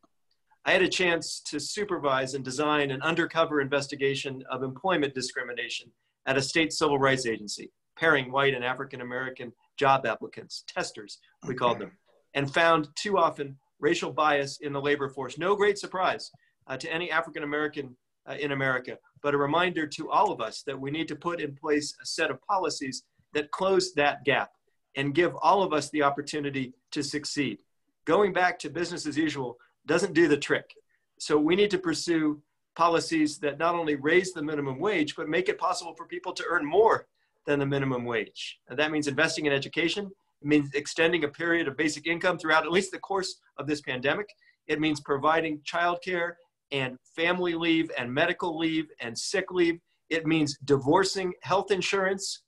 I had a chance to supervise and design an undercover investigation of employment discrimination at a state civil rights agency, pairing white and African-American job applicants, testers, we called them, and found too often racial bias in the labor force. No great surprise to any African-American in America, but a reminder to all of us that we need to put in place a set of policies that close that gap and give all of us the opportunity to succeed. Going back to business as usual doesn't do the trick. So we need to pursue policies that not only raise the minimum wage, but make it possible for people to earn more than the minimum wage. And that means investing in education. It means extending a period of basic income throughout at least the course of this pandemic. It means providing childcare and family leave and medical leave and sick leave. It means divorcing health insurance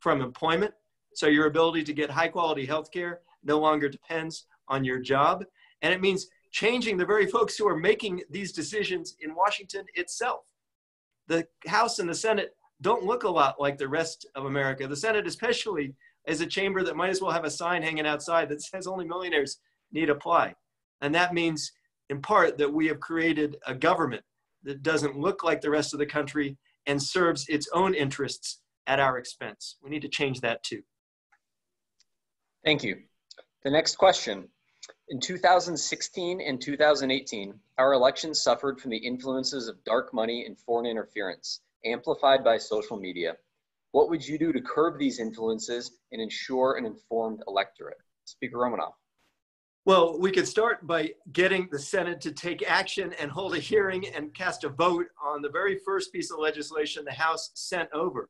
from employment, so your ability to get high quality health care no longer depends on your job. And it means changing the very folks who are making these decisions in Washington itself. The House and the Senate don't look a lot like the rest of America. The Senate especially is a chamber that might as well have a sign hanging outside that says only millionaires need apply. And that means in part that we have created a government that doesn't look like the rest of the country and serves its own interests at our expense. We need to change that too. Thank you. The next question. In 2016 and 2018, our elections suffered from the influences of dark money and foreign interference, amplified by social media. What would you do to curb these influences and ensure an informed electorate? Speaker Romanoff. Well, we could start by getting the Senate to take action and hold a hearing and cast a vote on the very first piece of legislation the House sent over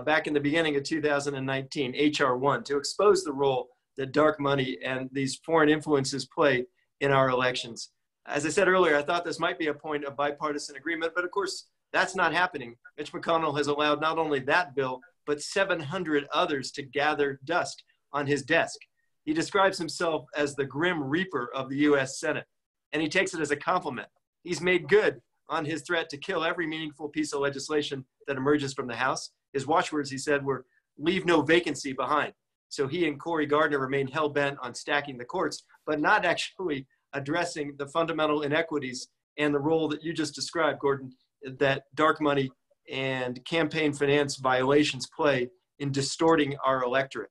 back in the beginning of 2019, H.R. 1, to expose the role that dark money and these foreign influences play in our elections. As I said earlier, I thought this might be a point of bipartisan agreement, but of course, that's not happening. Mitch McConnell has allowed not only that bill, but 700 others to gather dust on his desk. He describes himself as the Grim Reaper of the U.S. Senate, and he takes it as a compliment. He's made good on his threat to kill every meaningful piece of legislation that emerges from the House. His watchwords, he said, were leave no vacancy behind. So he and Cory Gardner remain hell-bent on stacking the courts, but not actually addressing the fundamental inequities and the role that you just described, Gordon, that dark money and campaign finance violations play in distorting our electorate.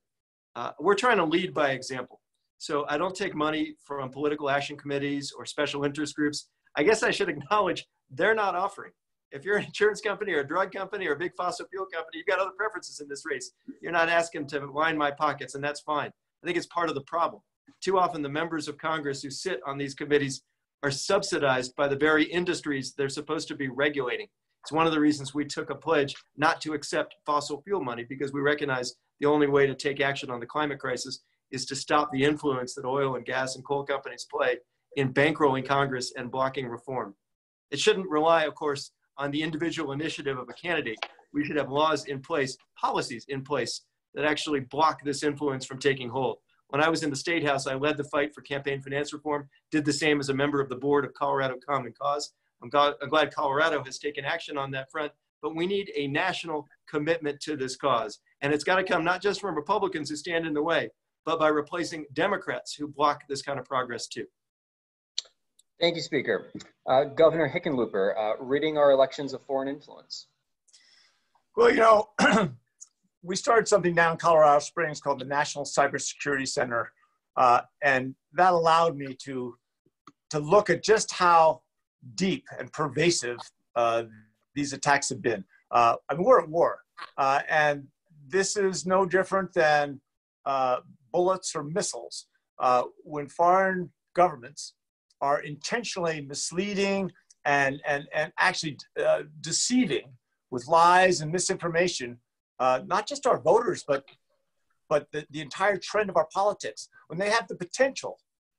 We're trying to lead by example. So I don't take money from political action committees or special interest groups. I guess I should acknowledge they're not offering. If you're an insurance company or a drug company or a big fossil fuel company, you've got other preferences in this race. You're not asking to line my pockets, and that's fine. I think it's part of the problem. Too often the members of Congress who sit on these committees are subsidized by the very industries they're supposed to be regulating. It's one of the reasons we took a pledge not to accept fossil fuel money, because we recognize the only way to take action on the climate crisis is to stop the influence that oil and gas and coal companies play in bankrolling Congress and blocking reform. It shouldn't rely, of course, on the individual initiative of a candidate. We should have laws in place, policies in place that actually block this influence from taking hold. When I was in the State House, I led the fight for campaign finance reform, did the same as a member of the board of Colorado Common Cause. I'm glad Colorado has taken action on that front, but we need a national commitment to this cause. And it's got to come not just from Republicans who stand in the way, but by replacing Democrats who block this kind of progress too. Thank you, Speaker. Governor Hickenlooper, ridding our elections of foreign influence. Well, you know, we started something down in Colorado Springs called the National Cybersecurity Center, and that allowed me to look at just how deep and pervasive these attacks have been. I mean, we're at war, and this is no different than bullets or missiles. When foreign governments are intentionally misleading and actually deceiving with lies and misinformation, not just our voters, but the entire trend of our politics, when they have the potential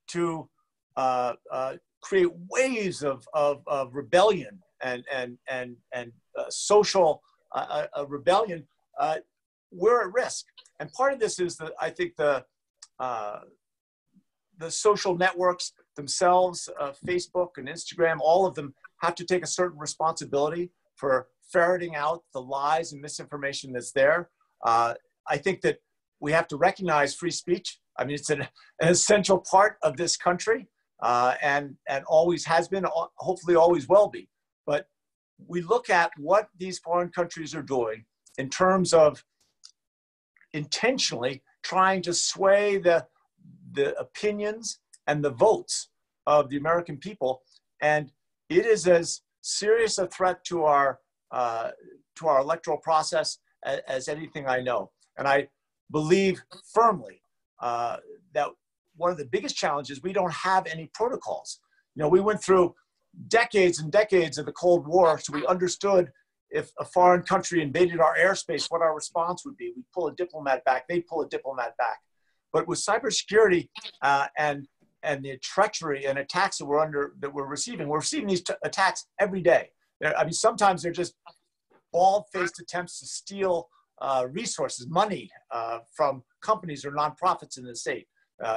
to create waves of rebellion and social rebellion, we're at risk. And part of this is that I think the social networks themselves, Facebook and Instagram, all of them have to take a certain responsibility for ferreting out the lies and misinformation that's there. I think that we have to recognize free speech. I mean, it's an essential part of this country, and always has been, hopefully always will be. But we look at what these foreign countries are doing in terms of intentionally trying to sway the opinions and the votes of the American people, and it is as serious a threat to our electoral process as anything I know. And I believe firmly that one of the biggest challenges, we don't have any protocols. You know, we went through decades and decades of the Cold War, so we understood if a foreign country invaded our airspace, what our response would be. We'd pull a diplomat back, they'd pull a diplomat back. But with cybersecurity and the treachery and attacks that we're receiving these attacks every day. I mean, sometimes they're just bald-faced attempts to steal resources, money from companies or nonprofits in the state,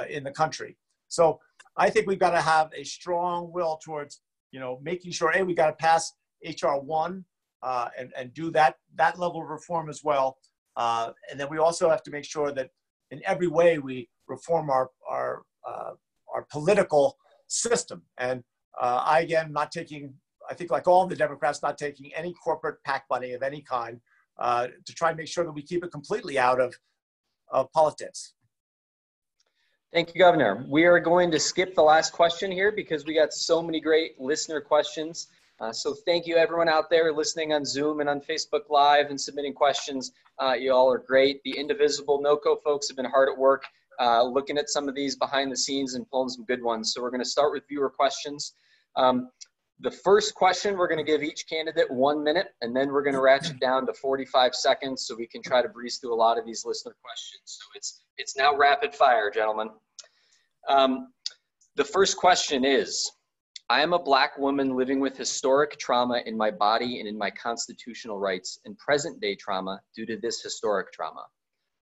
in the country. So I think we've got to have a strong will towards, making sure, we got to pass HR 1 and do that level of reform as well. And then we also have to make sure that in every way we reform our political system. And I, again, not taking, I think like all the Democrats, not taking any corporate PAC money of any kind to try and make sure that we keep it completely out of politics. Thank you, Governor. We are going to skip the last question here because we got so many great listener questions. So thank you everyone out there listening on Zoom and on Facebook Live and submitting questions. You all are great. The Indivisible NoCo folks have been hard at work looking at some of these behind the scenes and pulling some good ones. So we're going to start with viewer questions. The first question, we're going to give each candidate 1 minute, and then we're going to ratchet down to 45 seconds so we can try to breeze through a lot of these listener questions. So it's now rapid fire, gentlemen. The first question is, I am a Black woman living with historic trauma in my body and in my constitutional rights and present day trauma due to this historic trauma.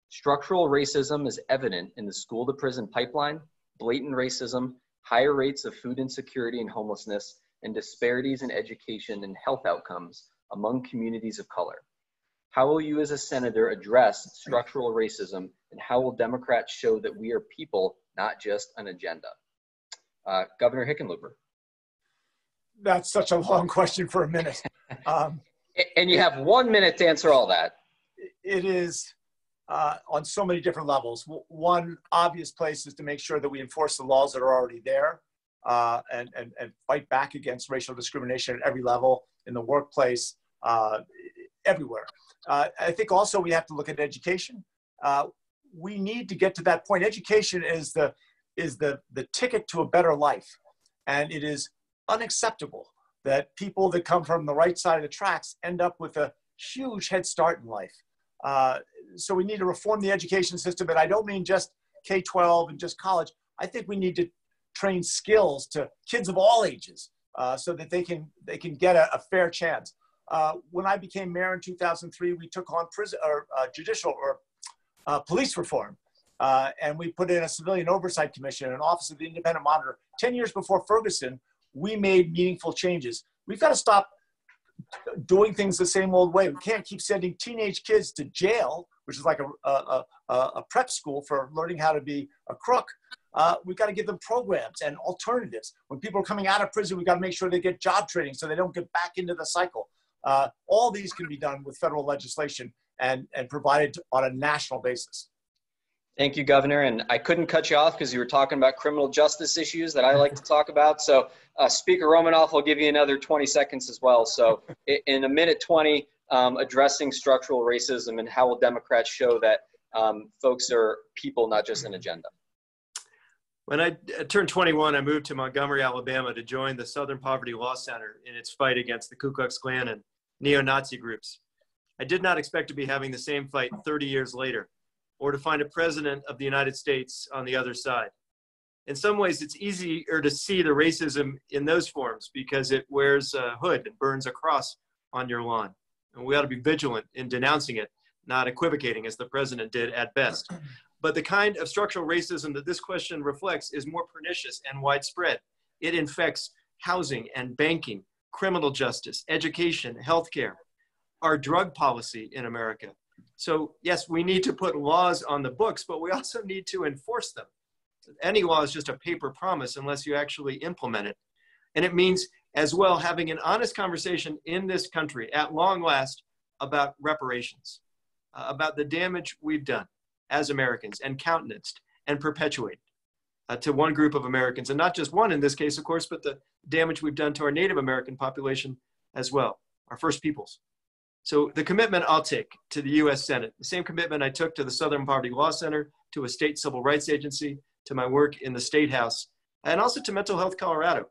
Structural racism is evident in the school to prison pipeline, blatant racism, higher rates of food insecurity and homelessness, and disparities in education and health outcomes among communities of color. How will you as a senator address structural racism, and how will Democrats show that we are people, not just an agenda? Governor Hickenlooper. That's such a long question for a minute. And you have 1 minute to answer all that. It is on so many different levels. One obvious place is to make sure that we enforce the laws that are already there and fight back against racial discrimination at every level, in the workplace, everywhere. I think also we have to look at education. We need to get to that point. Education is the ticket to a better life. And it is unacceptable that people that come from the right side of the tracks end up with a huge head start in life. So we need to reform the education system. And I don't mean just K-12 and just college. I think we need to train skills to kids of all ages so that they can get a fair chance. When I became mayor in 2003, we took on police reform. And we put in a civilian oversight commission, an office of the independent monitor. 10 years before Ferguson, we made meaningful changes. We've got to stop doing things the same old way. We can't keep sending teenage kids to jail, which is like a prep school for learning how to be a crook. We've got to give them programs and alternatives. When people are coming out of prison, we've got to make sure they get job training so they don't get back into the cycle. All these can be done with federal legislation and provided on a national basis. Thank you, Governor. And I couldn't cut you off because you were talking about criminal justice issues that I like to talk about. So Speaker Romanoff will give you another 20 seconds as well. So in a minute 20, addressing structural racism and how will Democrats show that folks are people, not just an agenda. When I turned 21, I moved to Montgomery, Alabama to join the Southern Poverty Law Center in its fight against the Ku Klux Klan and neo-Nazi groups. I did not expect to be having the same fight 30 years later, or to find a president of the United States on the other side. in some ways, it's easier to see the racism in those forms because it wears a hood and burns a cross on your lawn. And we ought to be vigilant in denouncing it, not equivocating as the president did at best. But the kind of structural racism that this question reflects is more pernicious and widespread. It infects housing and banking, criminal justice, education, healthcare, our drug policy in America. So yes, we need to put laws on the books, but we also need to enforce them. Any law is just a paper promise unless you actually implement it. And it means as well having an honest conversation in this country at long last about reparations, about the damage we've done as Americans and countenanced and perpetuated to one group of Americans, and not just one in this case, of course, but the damage we've done to our Native American population as well, our First Peoples. So the commitment I'll take to the US Senate, the same commitment I took to the Southern Poverty Law Center, to a state civil rights agency, to my work in the State House, and also to Mental Health Colorado,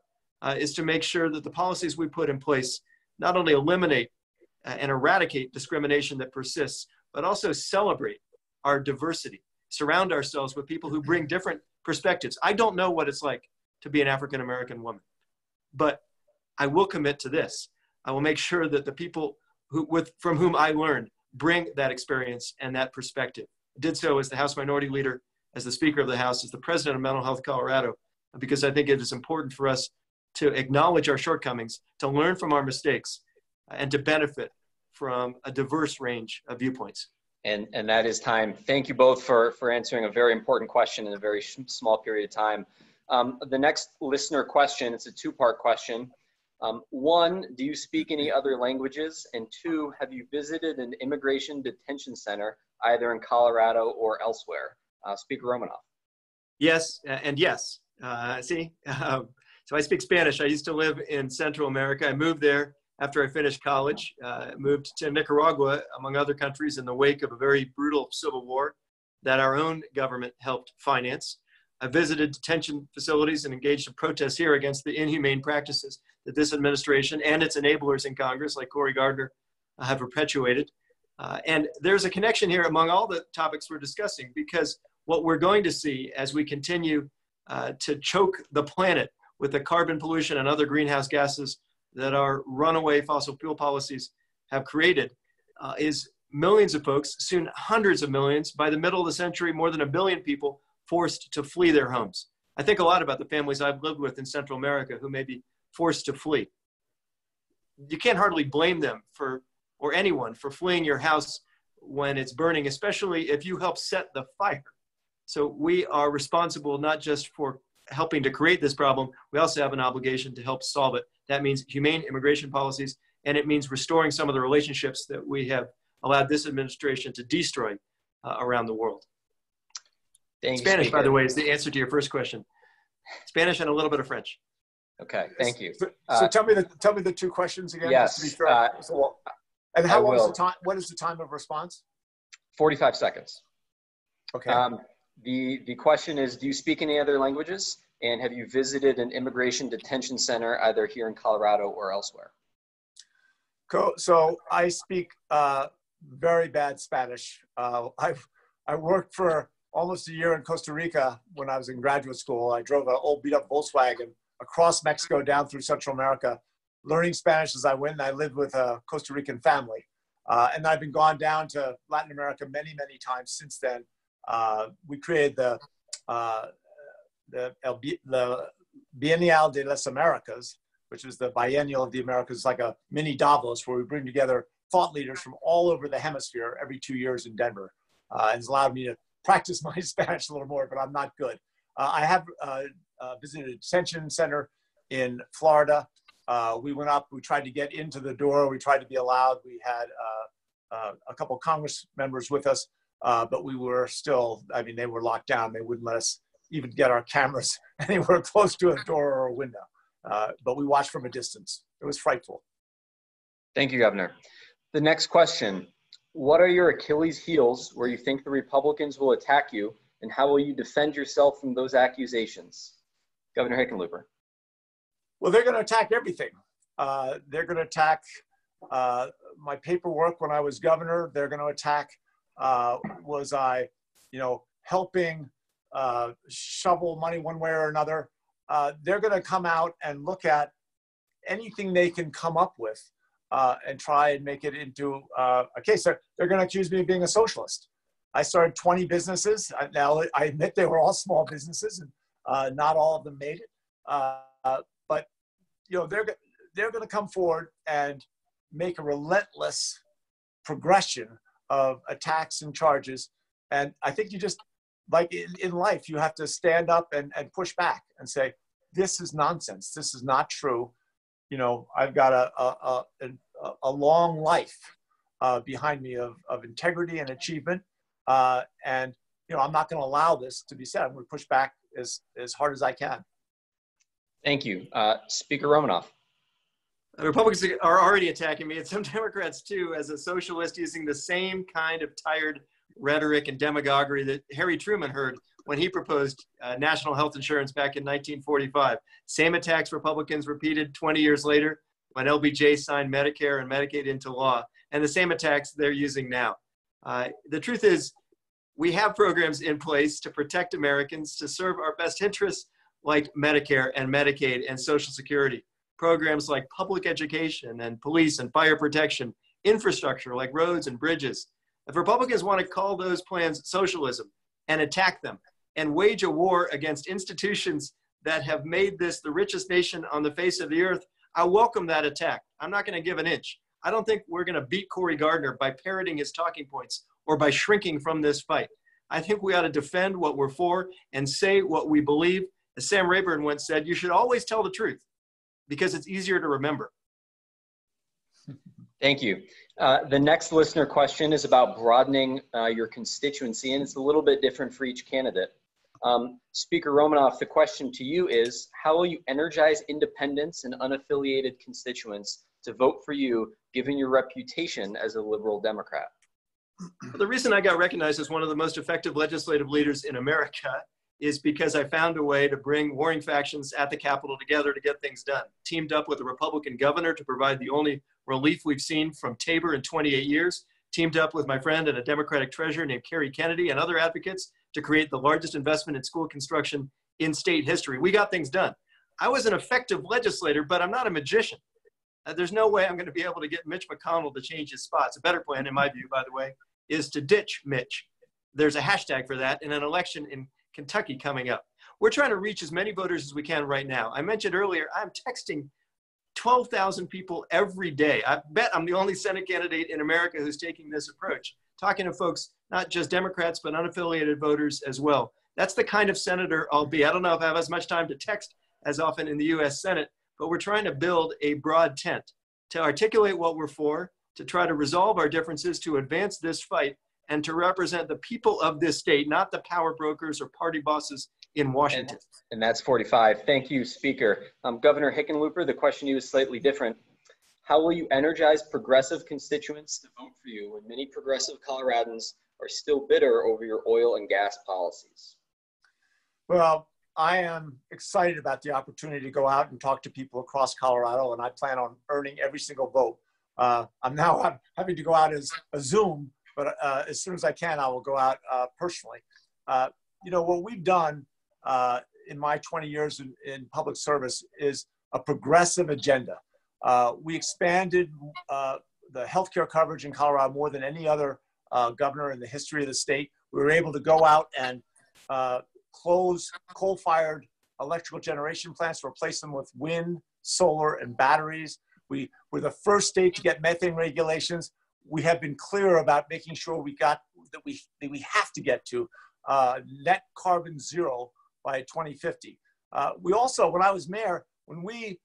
is to make sure that the policies we put in place not only eliminate and eradicate discrimination that persists, but also celebrate our diversity, surround ourselves with people who bring different perspectives. I don't know what it's like to be an African-American woman, but I will commit to this. I will make sure that the people from whom I learned bring that experience and that perspective. I did so as the House Minority Leader, as the Speaker of the House, as the President of Mental Health Colorado, because I think it is important for us to acknowledge our shortcomings, to learn from our mistakes, and to benefit from a diverse range of viewpoints. And that is time. Thank you both for answering a very important question in a very small period of time. The next listener question, it's a two-part question. One, do you speak any other languages? And two, have you visited an immigration detention center, either in Colorado or elsewhere? Speaker Romanoff. Yes, and yes. So I speak Spanish. I used to live in Central America. I moved there after I finished college, moved to Nicaragua, among other countries, in the wake of a very brutal civil war that our own government helped finance. I visited detention facilities and engaged in protests here against the inhumane practices that this administration and its enablers in Congress, like Cory Gardner, have perpetuated. And there's a connection here among all the topics we're discussing, because what we're going to see as we continue to choke the planet with the carbon pollution and other greenhouse gases that our runaway fossil fuel policies have created is millions of folks, soon hundreds of millions, by the middle of the century, more than 1 billion people forced to flee their homes. I think a lot about the families I've lived with in Central America who may be forced to flee. You can't hardly blame them or anyone for fleeing your house when it's burning, especially if you help set the fire. So we are responsible not just for helping to create this problem, we also have an obligation to help solve it. That means humane immigration policies, and it means restoring some of the relationships that we have allowed this administration to destroy around the world. Thank you, Spanish, Speaker. by the way, is the answer to your first question. Spanish and a little bit of French. Okay, thank you. So tell me the two questions again. Yes. To be fair. And how long is the time? What is the time of response? 45 seconds. Okay. The question is, do you speak any other languages? And have you visited an immigration detention center either here in Colorado or elsewhere? So I speak very bad Spanish. I worked for almost a year in Costa Rica when I was in graduate school. I drove an old beat up Volkswagen across Mexico down through Central America, learning Spanish as I went. I lived with a Costa Rican family. And I've been gone down to Latin America many, many times since then. We created the Biennial de las Americas, which is the biennial of the Americas. It's like a mini Davos where we bring together thought leaders from all over the hemisphere every 2 years in Denver. And it's allowed me to practice my Spanish a little more, but I'm not good. I have visited a detention center in Florida. We went up, we tried to get into the door, we tried to be allowed. We had a couple of Congress members with us, but we were still, they were locked down. They wouldn't let us even get our cameras anywhere close to a door or a window. But we watched from a distance. It was frightful. Thank you, Governor. The next question, what are your Achilles heels where you think the Republicans will attack you, and how will you defend yourself from those accusations? Governor Hickenlooper. Well, they're going to attack everything. They're going to attack my paperwork when I was governor. They're going to attack, was I, helping shovel money one way or another, they're going to come out and look at anything they can come up with and try and make it into a case. They're going to accuse me of being a socialist. I started 20 businesses. Now, I admit they were all small businesses, and not all of them made it. But they're going to come forward and make a relentless progression of attacks and charges. And I think you just, like in life, you have to stand up and push back and say, this is nonsense. This is not true. I've got a long life behind me of integrity and achievement. And I'm not going to allow this to be said. I'm going to push back as hard as I can. Thank you. Speaker Romanoff. The Republicans are already attacking me, and some Democrats too, as a socialist, using the same kind of tired rhetoric and demagoguery that Harry Truman heard when he proposed national health insurance back in 1945. Same attacks Republicans repeated 20 years later when LBJ signed Medicare and Medicaid into law, and the same attacks they're using now. The truth is, we have programs in place to protect Americans, to serve our best interests, like Medicare and Medicaid and Social Security. Programs like public education and police and fire protection, infrastructure like roads and bridges. If Republicans want to call those plans socialism and attack them and wage a war against institutions that have made this the richest nation on the face of the earth, I welcome that attack. I'm not going to give an inch. I don't think we're going to beat Cory Gardner by parroting his talking points or by shrinking from this fight. I think we ought to defend what we're for and say what we believe. As Sam Rayburn once said, you should always tell the truth because it's easier to remember. Thank you. The next listener question is about broadening your constituency, and it's a little bit different for each candidate. Speaker Romanoff, the question to you is, how will you energize independents and unaffiliated constituents to vote for you, given your reputation as a liberal Democrat? The reason I got recognized as one of the most effective legislative leaders in America is because I found a way to bring warring factions at the Capitol together to get things done. Teamed up with a Republican governor to provide the only relief we've seen from Tabor in 28 years. Teamed up with my friend and a Democratic treasurer named Kerry Kennedy and other advocates to create the largest investment in school construction in state history. We got things done. I was an effective legislator, but I'm not a magician. There's no way I'm going to be able to get Mitch McConnell to change his spots. A better plan, in my view, by the way, is to ditch Mitch. There's a hashtag for that in an election in Kentucky coming up. We're trying to reach as many voters as we can right now. I mentioned earlier, I'm texting 12,000 people every day. I bet I'm the only Senate candidate in America who's taking this approach, talking to folks, not just Democrats, but unaffiliated voters as well. That's the kind of senator I'll be. I don't know if I have as much time to text as often in the US Senate, but we're trying to build a broad tent to articulate what we're for, to try to resolve our differences, to advance this fight, and to represent the people of this state, not the power brokers or party bosses in Washington. And that's 45. Thank you, Speaker. Governor Hickenlooper, the question to you is slightly different. How will you energize progressive constituents to vote for you when many progressive Coloradans are still bitter over your oil and gas policies? Well, I am excited about the opportunity to go out and talk to people across Colorado, and I plan on earning every single vote. I'm having to go out as a Zoom, but as soon as I can, I will go out personally. What we've done in my 20 years in public service is a progressive agenda. We expanded the healthcare coverage in Colorado more than any other governor in the history of the state. We were able to go out and close coal-fired electrical generation plants, replace them with wind, solar, and batteries. We were the first state to get methane regulations. We have been clear about making sure we got that we have to get to net carbon zero by 2050. We also, when I was mayor, when we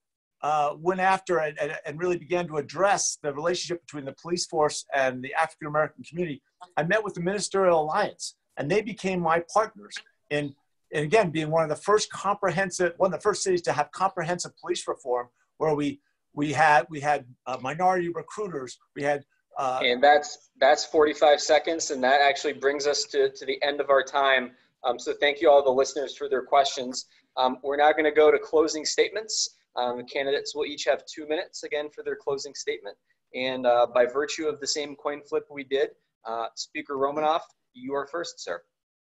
went after and really began to address the relationship between the police force and the African American community, I met with the Ministerial Alliance, and they became my partners in, and again, being one of the first cities to have comprehensive police reform, where we had minority recruiters, we had. And that's 45 seconds, and that actually brings us to the end of our time. So thank you all the listeners for their questions. We're now going to go to closing statements. The candidates will each have 2 minutes again for their closing statement. And by virtue of the same coin flip we did, Speaker Romanoff, you are first, sir.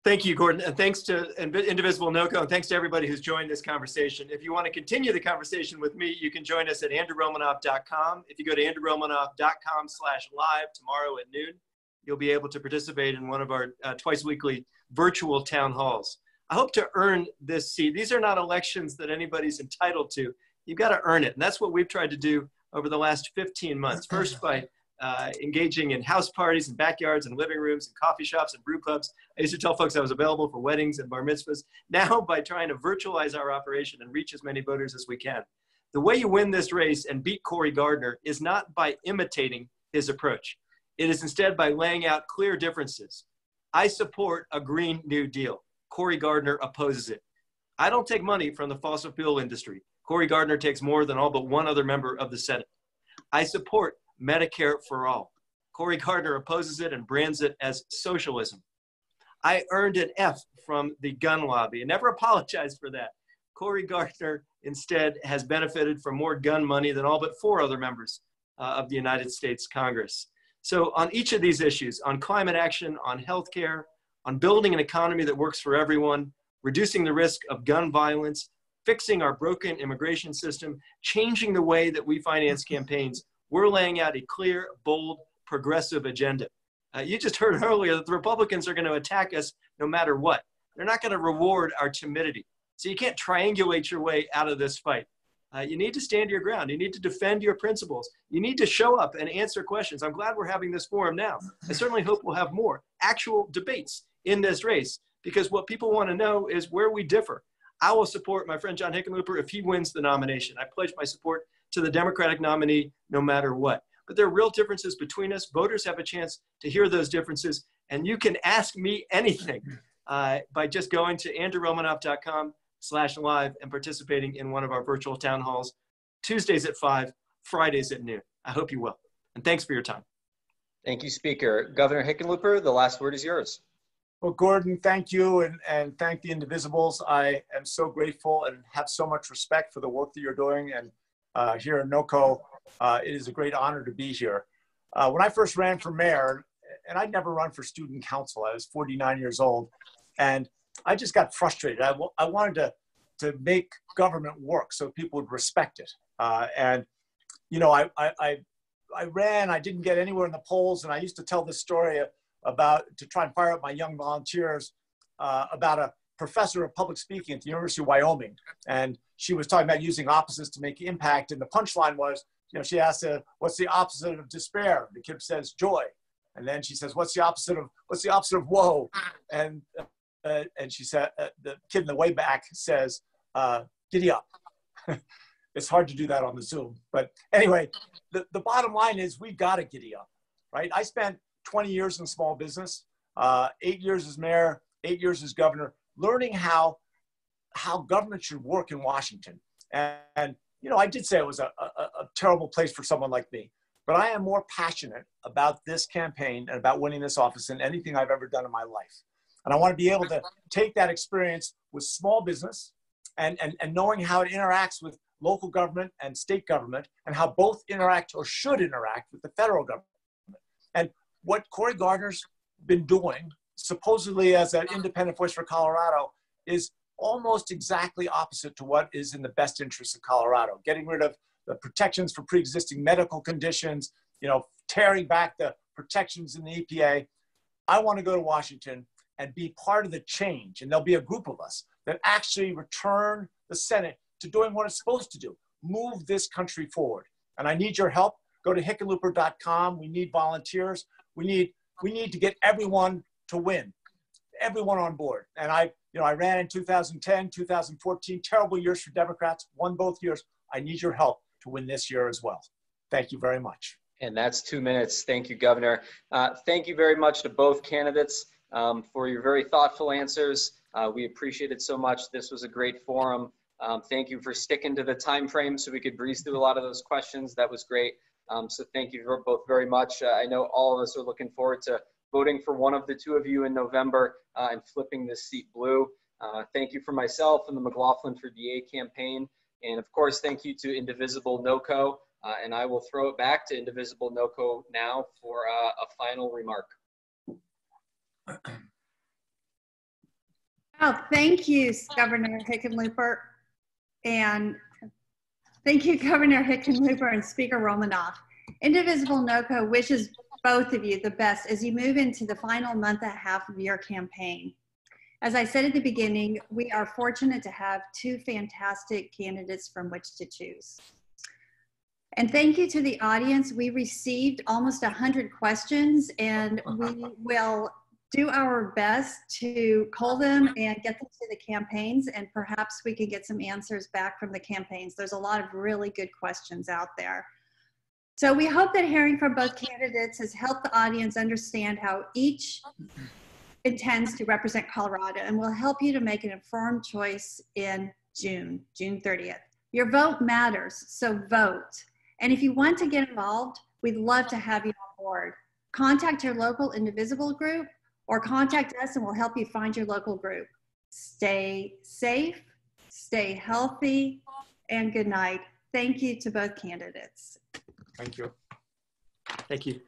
Thank you, Gordon, and thanks to Indivisible NoCo, and thanks to everybody who's joined this conversation. If you want to continue the conversation with me, you can join us at andrewromanoff.com. If you go to andrewromanoff.com/live tomorrow at noon, you'll be able to participate in one of our twice weekly virtual town halls. I hope to earn this seat. These are not elections that anybody's entitled to. You've got to earn it, and that's what we've tried to do over the last 15 months. First, by engaging in house parties and backyards and living rooms and coffee shops and brew pubs. I used to tell folks I was available for weddings and bar mitzvahs. Now, by trying to virtualize our operation and reach as many voters as we can. The way you win this race and beat Cory Gardner is not by imitating his approach. It is instead by laying out clear differences. I support a Green New Deal. Cory Gardner opposes it. I don't take money from the fossil fuel industry. Cory Gardner takes more than all but one other member of the Senate. I support Medicare for all. Cory Gardner opposes it and brands it as socialism. I earned an F from the gun lobby and never apologized for that. Cory Gardner instead has benefited from more gun money than all but 4 other members of the United States Congress. So on each of these issues, on climate action, on healthcare, on building an economy that works for everyone, reducing the risk of gun violence, fixing our broken immigration system, changing the way that we finance campaigns, we're laying out a clear, bold, progressive agenda. You just heard earlier that the Republicans are going to attack us no matter what. They're not going to reward our timidity. So you can't triangulate your way out of this fight. You need to stand your ground. You need to defend your principles. You need to show up and answer questions. I'm glad we're having this forum now. I certainly hope we'll have more actual debates in this race, because what people want to know is where we differ. I will support my friend John Hickenlooper if he wins the nomination. I pledge my support to the Democratic nominee no matter what. But there are real differences between us. Voters have a chance to hear those differences. And you can ask me anything by just going to andrewromanoff.com/live and participating in one of our virtual town halls, Tuesdays at 5, Fridays at noon. I hope you will. And thanks for your time. Thank you, Speaker. Governor Hickenlooper, the last word is yours. Well, Gordon, thank you, and thank the Indivisibles. I am so grateful and have so much respect for the work that you're doing. And here in NoCo, it is a great honor to be here. When I first ran for mayor, and I'd never run for student council, I was 49 years old, and I just got frustrated. I wanted to make government work so people would respect it. And, you know, I ran, I didn't get anywhere in the polls, and I used to tell this story to try and fire up my young volunteers about a professor of public speaking at the University of Wyoming. And she was talking about using opposites to make impact. And the punchline was, you know, she asked, what's the opposite of despair? The kid says joy. And then she says, what's the opposite of woe? And she said, the kid in the way back says, giddy up. It's hard to do that on the Zoom. But anyway, the bottom line is we've got to giddy up, right? I spent 20 years in small business, 8 years as mayor, 8 years as governor, learning how government should work in Washington. And you know, I did say it was a terrible place for someone like me, but I am more passionate about this campaign and about winning this office than anything I've ever done in my life. And I want to be able to take that experience with small business and knowing how it interacts with local government and state government, and how both interact or should interact with the federal government. And what Cory Gardner's been doing, supposedly as an independent voice for Colorado, is almost exactly opposite to what is in the best interest of Colorado. Getting rid of the protections for pre-existing medical conditions, you know, tearing back the protections in the EPA. I want to go to Washington and be part of the change. And there'll be a group of us that actually return the Senate to doing what it's supposed to do, move this country forward. And I need your help. Go to hickenlooper.com. We need volunteers. We need to get everyone to win, everyone on board. And I ran in 2010, 2014, terrible years for Democrats, won both years. I need your help to win this year as well. Thank you very much. And that's 2 minutes. Thank you, Governor. Thank you very much to both candidates for your very thoughtful answers. We appreciate it so much. This was a great forum. Thank you for sticking to the time frame so we could breeze through a lot of those questions. That was great. So thank you both very much. I know all of us are looking forward to voting for one of the two of you in November and flipping this seat blue. Thank you for myself and the McLaughlin for DA campaign. And of course, thank you to Indivisible NoCo. And I will throw it back to Indivisible NoCo now for a final remark. Oh, thank you, Governor Hickenlooper. And thank you, Governor Hickenlooper and Speaker Romanoff. Indivisible NoCo wishes both of you the best as you move into the final month and a half of your campaign. As I said at the beginning, we are fortunate to have two fantastic candidates from which to choose. And thank you to the audience. We received almost 100 questions, and we will do our best to cull them and get them to the campaigns, and perhaps we can get some answers back from the campaigns. There's a lot of really good questions out there. So we hope that hearing from both candidates has helped the audience understand how each intends to represent Colorado, and will help you to make an informed choice in June 30th. Your vote matters, so vote. And if you want to get involved, we'd love to have you on board. Contact your local Indivisible group or contact us and we'll help you find your local group. Stay safe, stay healthy, and good night. Thank you to both candidates. Thank you. Thank you.